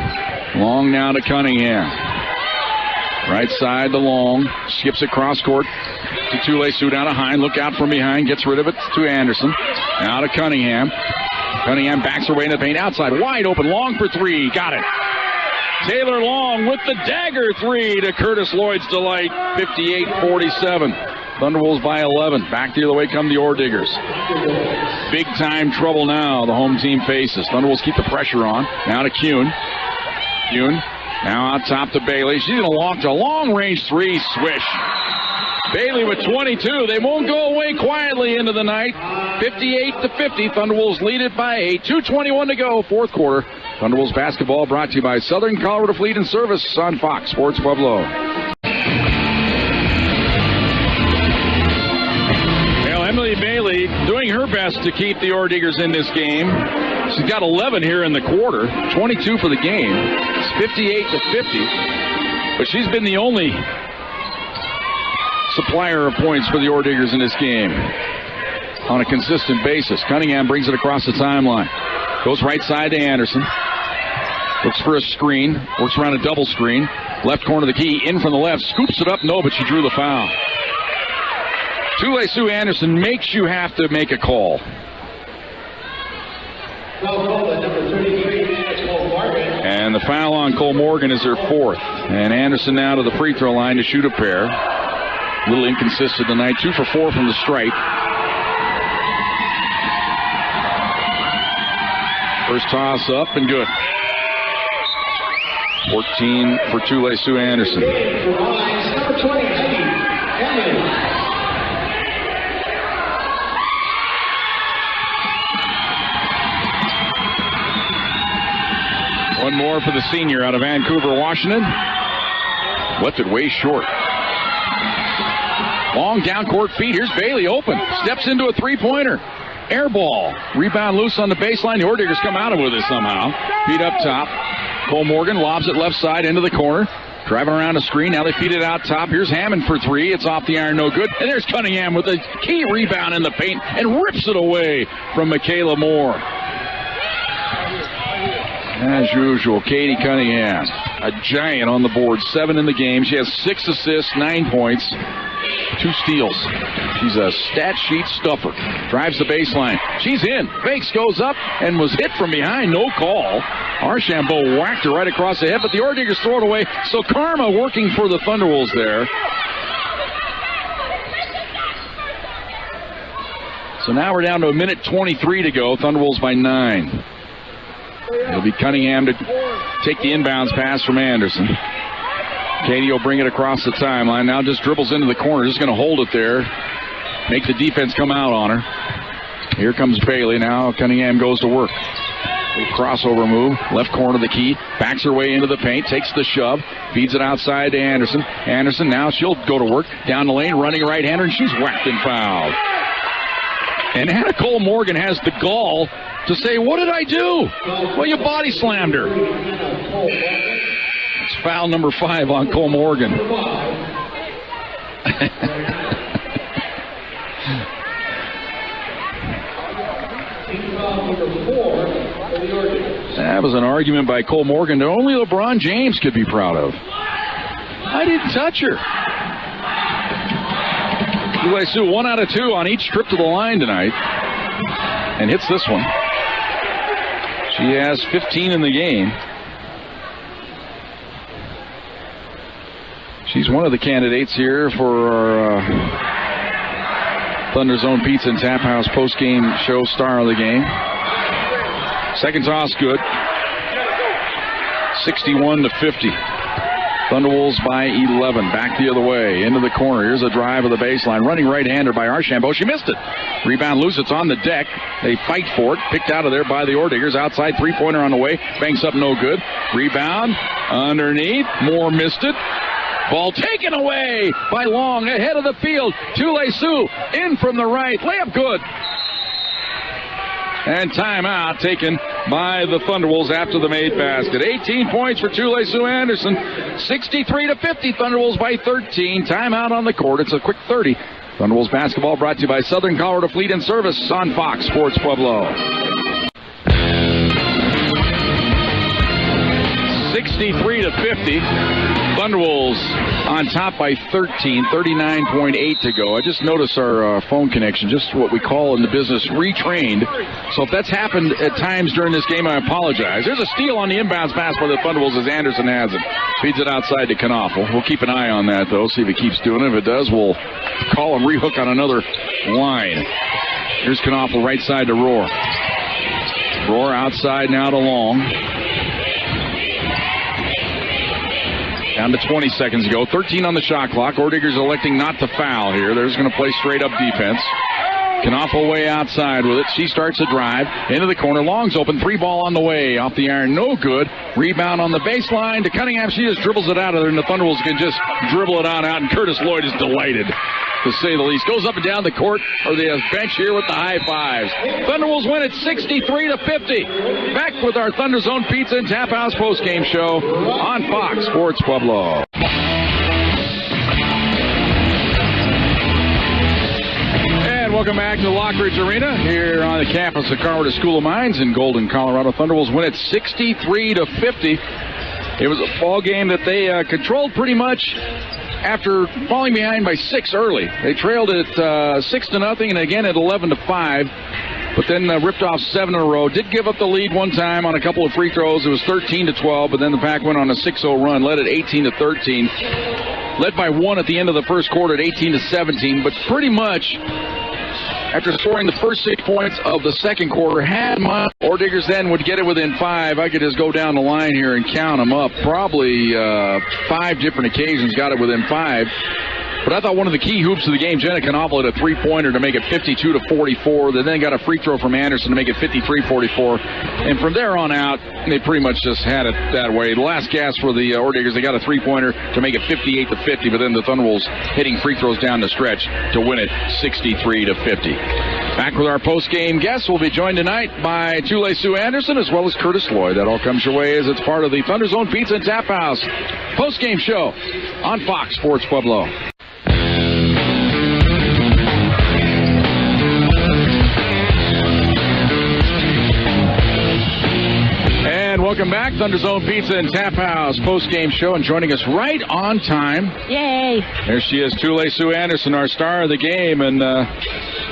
Long now to Cunningham. Right side to Long. Skips it cross court to Tulesu down to Hine. Look out from behind. Gets rid of it to Anderson. Now to Cunningham. Cunningham backs her way in the paint. Outside. Wide open. Long for 3. Got it. Taylor Long with the dagger 3 to Curtis Lloyd's delight. 58-47. Thunderwolves by 11. Back the other way come the Orediggers. Big time trouble now the home team faces. Thunderwolves keep the pressure on. Now to Kuhn. Kuhn now out top to Bailey. She's going to launch a long range 3. Swish. Bailey with 22. They won't go away quietly into the night. 58-50. Thunderwolves lead it by 8. 2:21 to go. Fourth quarter. Thunderwolves basketball brought to you by Southern Colorado Fleet and Service on Fox Sports Pueblo. Well, Emily Bailey doing her best to keep the Orediggers in this game. She's got 11 here in the quarter, 22 for the game. It's 58-50, but she's been the only supplier of points for the Orediggers in this game on a consistent basis. Cunningham brings it across the timeline. Goes right side to Anderson. Looks for a screen. Works around a double screen. Left corner of the key. In from the left. Scoops it up. No, but she drew the foul. Tulesu Anderson makes you have to make a call. And the foul on Cole Morgan is her 4th. And Anderson now to the free throw line to shoot a pair. A little inconsistent tonight. 2 for 4 from the stripe. First toss up and good. 14 for Tulesu Anderson. One more for the senior out of Vancouver, Washington. Left it way short. Long down court feed. Here's Bailey open. Steps into a 3-pointer. Air ball. Rebound loose on the baseline. The Orediggers come out of it with it somehow. Feed up top. Cole Morgan lobs it left side into the corner. Driving around the screen. Now they feed it out top. Here's Hammond for three. It's off the iron, no good. And there's Cunningham with a key rebound in the paint and rips it away from Michaela Moore. As usual, Katie Cunningham, a giant on the board. 7 in the game. She has 6 assists, 9 points, 2 steals. She's a stat sheet stuffer. Drives the baseline. She's in. Fakes, goes up, and was hit from behind. No call. Archambault whacked her right across the head, but the Orediggers throw it away. So Karma working for the Thunderwolves there. So now we're down to 1:23 to go. Thunderwolves by 9. It'll be Cunningham to take the inbounds pass from Anderson. Katie will bring it across the timeline. Now just dribbles into the corner. Just going to hold it there. Make the defense come out on her. Here comes Bailey. Now Cunningham goes to work. Little crossover move. Left corner of the key. Backs her way into the paint. Takes the shove. Feeds it outside to Anderson. Anderson now she'll go to work. Down the lane. Running right-hander. And she's whacked and fouled. And Hannah Cole Morgan has the gall to say, what did I do? Well, you body slammed her. It's foul number 5 on Cole Morgan. That was an argument by Cole Morgan that only LeBron James could be proud of. I didn't touch her. Csu 1 out of 2 on each trip to the line tonight. And hits this one. She has 15 in the game. She's one of the candidates here for our Thunder Zone Pizza and Tap House post-game show star of the game. Second toss good. 61-50. Thunderwolves by 11. Back the other way. Into the corner. Here's a drive of the baseline. Running right-hander by Archambault. She missed it. Rebound loose. It's on the deck. They fight for it. Picked out of there by the Orediggers. Outside three-pointer on the way. Banks up no good. Rebound. Underneath. Moore missed it. Ball taken away by Long. Ahead of the field. Csu in from the right. Layup good. And timeout taken by the Thunderwolves after the made basket. 18 points for Csu Anderson. 63-50. Thunderwolves by 13. Timeout on the court. It's a quick 30. Thunderwolves basketball brought to you by Southern Colorado Fleet and Service on Fox Sports Pueblo. 63-50. Thunderwolves on top by 13, 39.8 to go. I just noticed our phone connection, just what we call in the business retrained. So if that's happened at times during this game, I apologize. There's a steal on the inbounds pass by the Thunderwolves as Anderson has it. Feeds it outside to Knaufel. We'll keep an eye on that, though, see if it keeps doing it. If it does, we'll call and rehook on another line. Here's Knaufel right side to Rohr. Rohr outside now to Long. Down to 20 seconds to go. 13 on the shot clock. Orediggers electing not to foul here. They're just going to play straight-up defense. Knaufel way outside with it. She starts a drive. Into the corner. Long's open. 3-ball on the way. Off the iron. No good. Rebound on the baseline to Cunningham. She just dribbles it out of there, and the Thunderwolves can just dribble it on out, and Curtis Lloyd is delighted, to say the least. Goes up and down the court, or the bench here with the high fives. Thunderwolves win at 63-50. Back with our Thunder Zone Pizza and Tap House postgame show on Fox Sports Pueblo. And welcome back to the Lockridge Arena here on the campus of Colorado School of Mines in Golden, Colorado. Thunderwolves win at 63-50. It was a ball game that they controlled pretty much after falling behind by 6 early. They trailed at 6-0 and again at 11-5, but then ripped off 7 in a row. Did give up the lead one time on a couple of free throws. It was 13-12, but then the Pack went on a 6-0 run, led at 18-13. Led by 1 at the end of the first quarter at 18-17, but pretty much after scoring the first 6 points of the second quarter, had my Orediggers then would get it within 5. I could just go down the line here and count them up. Probably 5 different occasions got it within 5. But I thought one of the key hoops of the game, Jenna Knaufel had a 3-pointer to make it 52-44. They then got a free throw from Anderson to make it 53-44. And from there on out, they pretty much just had it that way. The last gasp for the Orediggers, they got a 3-pointer to make it 58-50. But then the Thunderwolves hitting free throws down the stretch to win it 63-50. Back with our post-game guests. We'll be joined tonight by Csu Anderson as well as Curtis Lloyd. That all comes your way as it's part of the Thunder Zone Pizza and Tap House post-game show on Fox Sports Pueblo. And welcome back, Thunder Zone Pizza and Tap House post-game show, and joining us right on time. Yay! There she is, Csu Anderson, our star of the game, and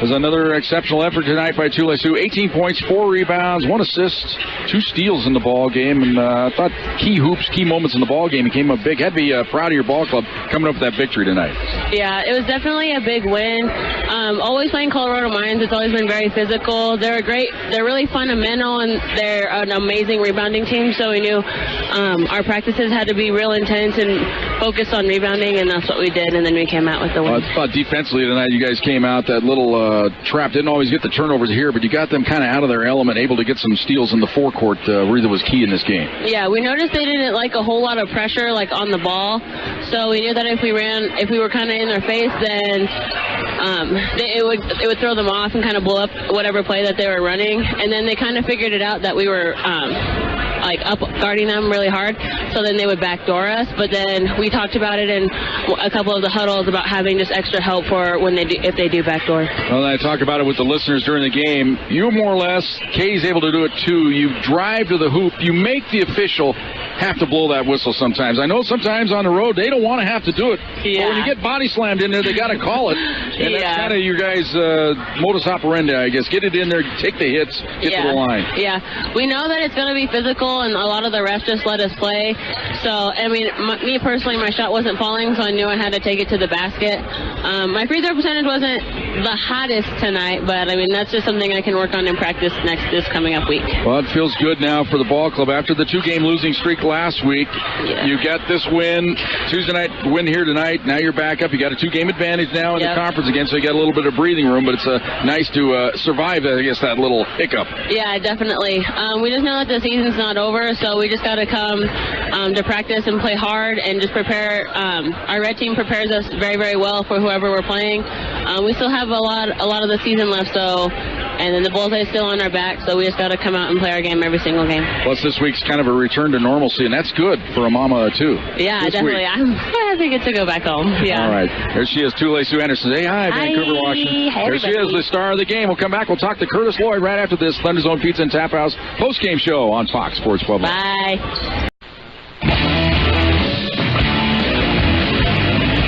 was another exceptional effort tonight by Csu. 18 points, 4 rebounds, 1 assist, 2 steals in the ball game, and I thought key moments in the ball game. He came up big. Had to be proud of your ball club coming up with that victory tonight. Yeah, it was definitely a big win. Always playing Colorado Mines, it's always been very physical. They're great. They're really fundamental, and they're an amazing rebounding team. So we knew our practices had to be real intense and focused on rebounding, and that's what we did. And then we came out with the win. I thought defensively tonight you guys came out that little trap. Didn't always get the turnovers here, but you got them kind of out of their element, able to get some steals in the forecourt. Really was key in this game. Yeah, we noticed they didn't like a whole lot of pressure on the ball, so we knew that if we were kind of in their face, then it would throw them off and kind of blow up whatever play that they were running. And then they kind of figured it out that we were up guarding them really hard, so then they would backdoor us. But then we talked about it in a couple of the huddles about having just extra help for if they do backdoor. Well, I talked about it with the listeners during the game. You more or less, Kay's able to do it too. You drive to the hoop, you make the official have to blow that whistle sometimes. I know sometimes on the road they don't want to have to do it. Yeah. But when you get body slammed in there, they got to call it. And that's kind of your guys' modus operandi, I guess. Get it in there, take the hits, get to the line. Yeah, we know that it's going to be physical, and a lot of the refs just let us play. So, I mean, me personally, my shot wasn't falling, so I knew I had to take it to the basket. My free throw percentage wasn't the hottest tonight, but I mean, that's just something I can work on in practice this coming up week. Well, it feels good now for the ball club. After the 2-game losing streak last week, you got this win, Tuesday night win here tonight. Now you're back up. You got a 2-game advantage now in the conference again, so you got a little bit of breathing room, but it's nice to survive, I guess, that little hiccup. Yeah, definitely. We just know that the season's not over, so we just got to come to practice and play hard and just prepare. Our red team prepares us very, very well for whoever we're playing. We still have a lot of the season left, and then the bullseye's still on our back, so we just got to come out and play our game every single game. Plus, this week's kind of a return to normalcy, and that's good for a mama, too. Yeah, definitely. I'm happy to go back home. Yeah. All right. There she is, Csu Anderson. Hey, hi, Vancouver, Washington. Hi, there she is, the star of the game. We'll come back. We'll talk to Curtis Lloyd right after this Thunder Zone Pizza and Tap House post-game show on Fox Sports Pueblo. Bye.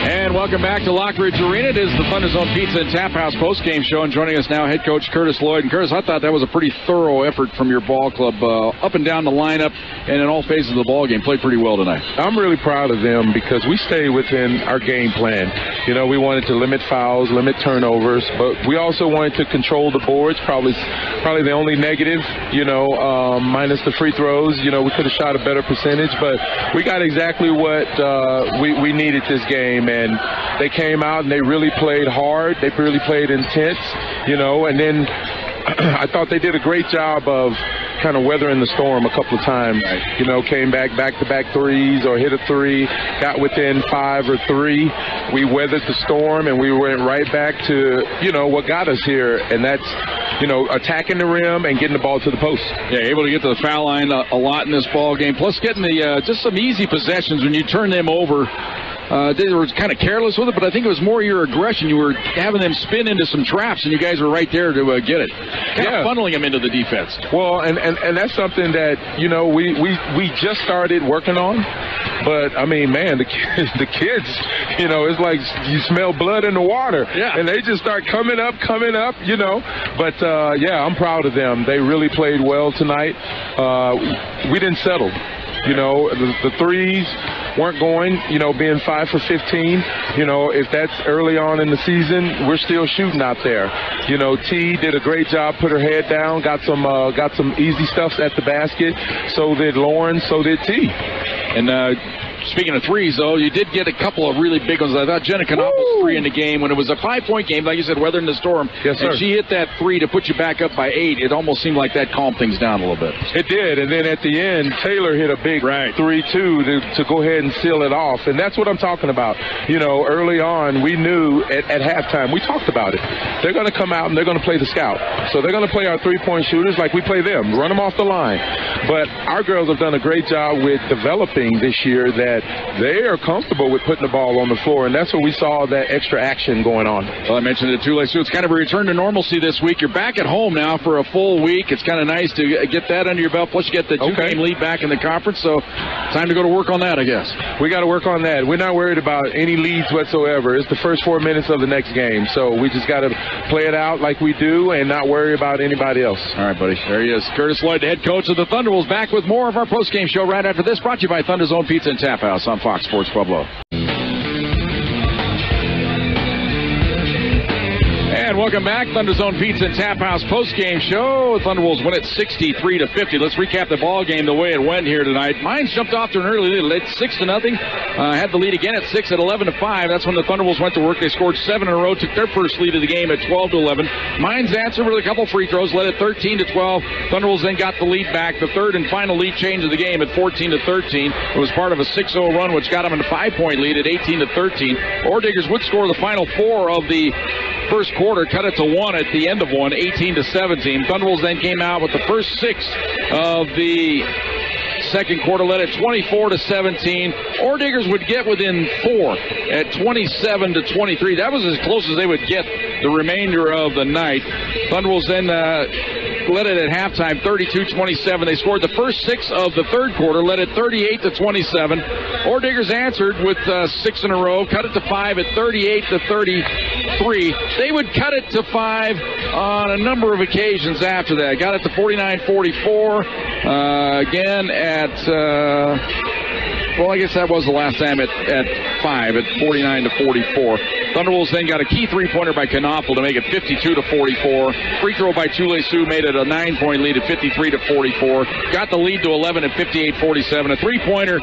And welcome back to Lockridge Arena. It is the Thunder Zone Pizza and Tap House post-game show, and joining us now, head coach Curtis Lloyd. And Curtis, I thought that was a pretty thorough effort from your ball club, up and down the lineup, and in all phases of the ball game. Played pretty well tonight. I'm really proud of them because we stayed within our game plan. You know, we wanted to limit fouls, limit turnovers, but we also wanted to control the boards. Probably the only negative, minus the free throws. We could have shot a better percentage, but we got exactly what we needed this game, and they came out and they really played hard. They really played intense, and then I thought they did a great job of kind of weathering the storm a couple of times. Came back-to-back threes or hit a three, got within 5 or 3. We weathered the storm, and we went right back to, what got us here, and that's, attacking the rim and getting the ball to the post. Yeah, able to get to the foul line a lot in this ball game. Plus getting the just some easy possessions when you turn them over. They were kind of careless with it, but I think it was more your aggression. You were having them spin into some traps, and you guys were right there to get it. Kind of funneling them into the defense. Well, and that's something that, we just started working on. But, I mean, man, the kids, it's like you smell blood in the water. Yeah. And they just start coming up, But, I'm proud of them. They really played well tonight. We didn't settle. The threes weren't going, being 5 for 15. If that's early on in the season, we're still shooting out there. T did a great job, put her head down, got some easy stuffs at the basket. So did Lauren, so did T. And Speaking of threes, though, you did get a couple of really big ones. I thought Jenna Canopo's three in the game when it was a 5-point game, like you said, weathering the storm. Yes, sir. And she hit that three to put you back up by 8. It almost seemed like that calmed things down a little bit. It did, and then at the end, Taylor hit a big 3-2 to go ahead and seal it off, and that's what I'm talking about. You know, early on, we knew at halftime, we talked about it. They're going to come out and they're going to play the scout. So they're going to play our 3-point shooters like we play them, run them off the line. But our girls have done a great job with developing this year that they are comfortable with putting the ball on the floor, and that's where we saw that extra action going on. Well, I mentioned it too, Sue. It's kind of a return to normalcy this week. You're back at home now for a full week. It's kind of nice to get that under your belt. Plus, you get the 2-game lead back in the conference. So, time to go to work on that, I guess. We got to work on that. We're not worried about any leads whatsoever. It's the first 4 minutes of the next game. So, we just got to play it out like we do and not worry about anybody else. All right, buddy. There he is. Curtis Lloyd, the head coach of the Thunderwolves, back with more of our postgame show right after this. Brought to you by Thunder's Own Pizza and Tap House on Fox Sports Pueblo. And welcome back. Thunder's Own Pizza and Tap House postgame show. Thunderwolves win it 63-50. Let's recap the ball game the way it went here tonight. Mines jumped off to an early lead. Led 6-0. Had the lead again at 6 at 11-5. That's when the Thunderwolves went to work. They scored 7 in a row. Took their first lead of the game at 12-11. Mines answered with a couple free throws. Led it 13-12. Thunderwolves then got the lead back. The third and final lead change of the game at 14-13. It was part of a 6-0 run, which got them in a 5-point lead at 18-13. Orediggers would score the final 4 of the first quarter, cut it to 1 at the end of one, 18-17. Thunderwolves then came out with the first 6 of the second quarter, led at 24-17. Orediggers would get within 4 at 27-23. That was as close as they would get the remainder of the night. Thunderwolves then led it at halftime, 32-27. They scored the first 6 of the third quarter, led it 38-27. Orediggers answered with 6 in a row, cut it to 5 at 38-33. They would cut it to 5 on a number of occasions after that. Got it to 49-44. Again at, well, I guess that was the last time at 5 at 49-44. Thunderwolves then got a key three-pointer by Knopfel to make it 52-44. Free throw by Csu-Pueblo made it a 9-point lead at 53-44. Got the lead to 11 at 58-47. A three-pointer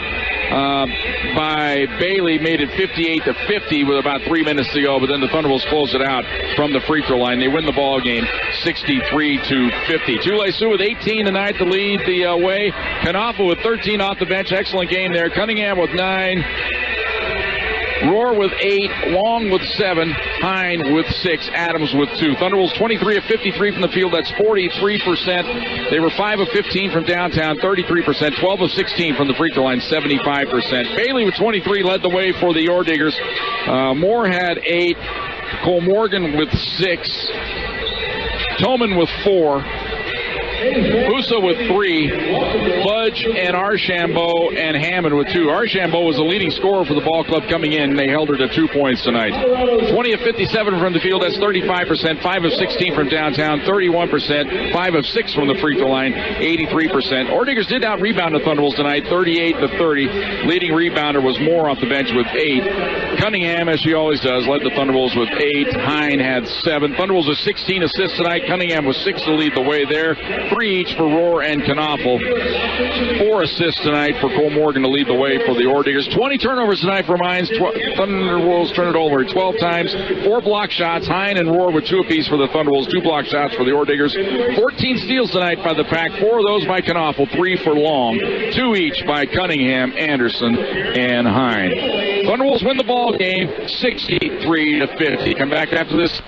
by Bailey made it 58-50 with about 3 minutes to go, but then the Thunderwolves closed it out from the free throw line. They win the ball game 63-50. Csu-Pueblo with 18 tonight to lead the way. Knopfel with 13 off the bench. Excellent game there. Cunningham with 9. Rohr with 8, Long with 7, Hine with 6, Adams with 2. Thunderwolves 23 of 53 from the field. That's 43%. They were 5 of 15 from downtown, 33%. 12 of 16 from the free throw line, 75%. Bailey with 23 led the way for the Orediggers. Moore had 8, Cole Morgan with 6, Toman with 4. Busa with 3, Fudge and Archambault and Hammond with 2. Archambault was the leading scorer for the ball club coming in. They held her to 2 points tonight. 20 of 57 from the field. That's 35%. 5 of 16 from downtown. 31%. 5 of 6 from the free throw line. 83%. Orediggers did out-rebound the Thunderwolves tonight, 38-30. Leading rebounder was Moore off the bench with 8. Cunningham, as she always does, led the Thunderwolves with 8. Hine had 7. Thunderwolves with 16 assists tonight. Cunningham with 6 to lead the way there. 3 each for Rohr and Knopfel. 4 assists tonight for Cole Morgan to lead the way for the Orediggers. 20 turnovers tonight for Mines. Thunderwolves turn it over 12 times. 4 block shots. Hine and Rohr with 2 apiece for the Thunderwolves. 2 block shots for the Orediggers. 14 steals tonight by the Pack. 4 of those by Knopfel. 3 for Long. 2 each by Cunningham, Anderson, and Hine. Thunderwolves win the ball game 63-50. Come back after this.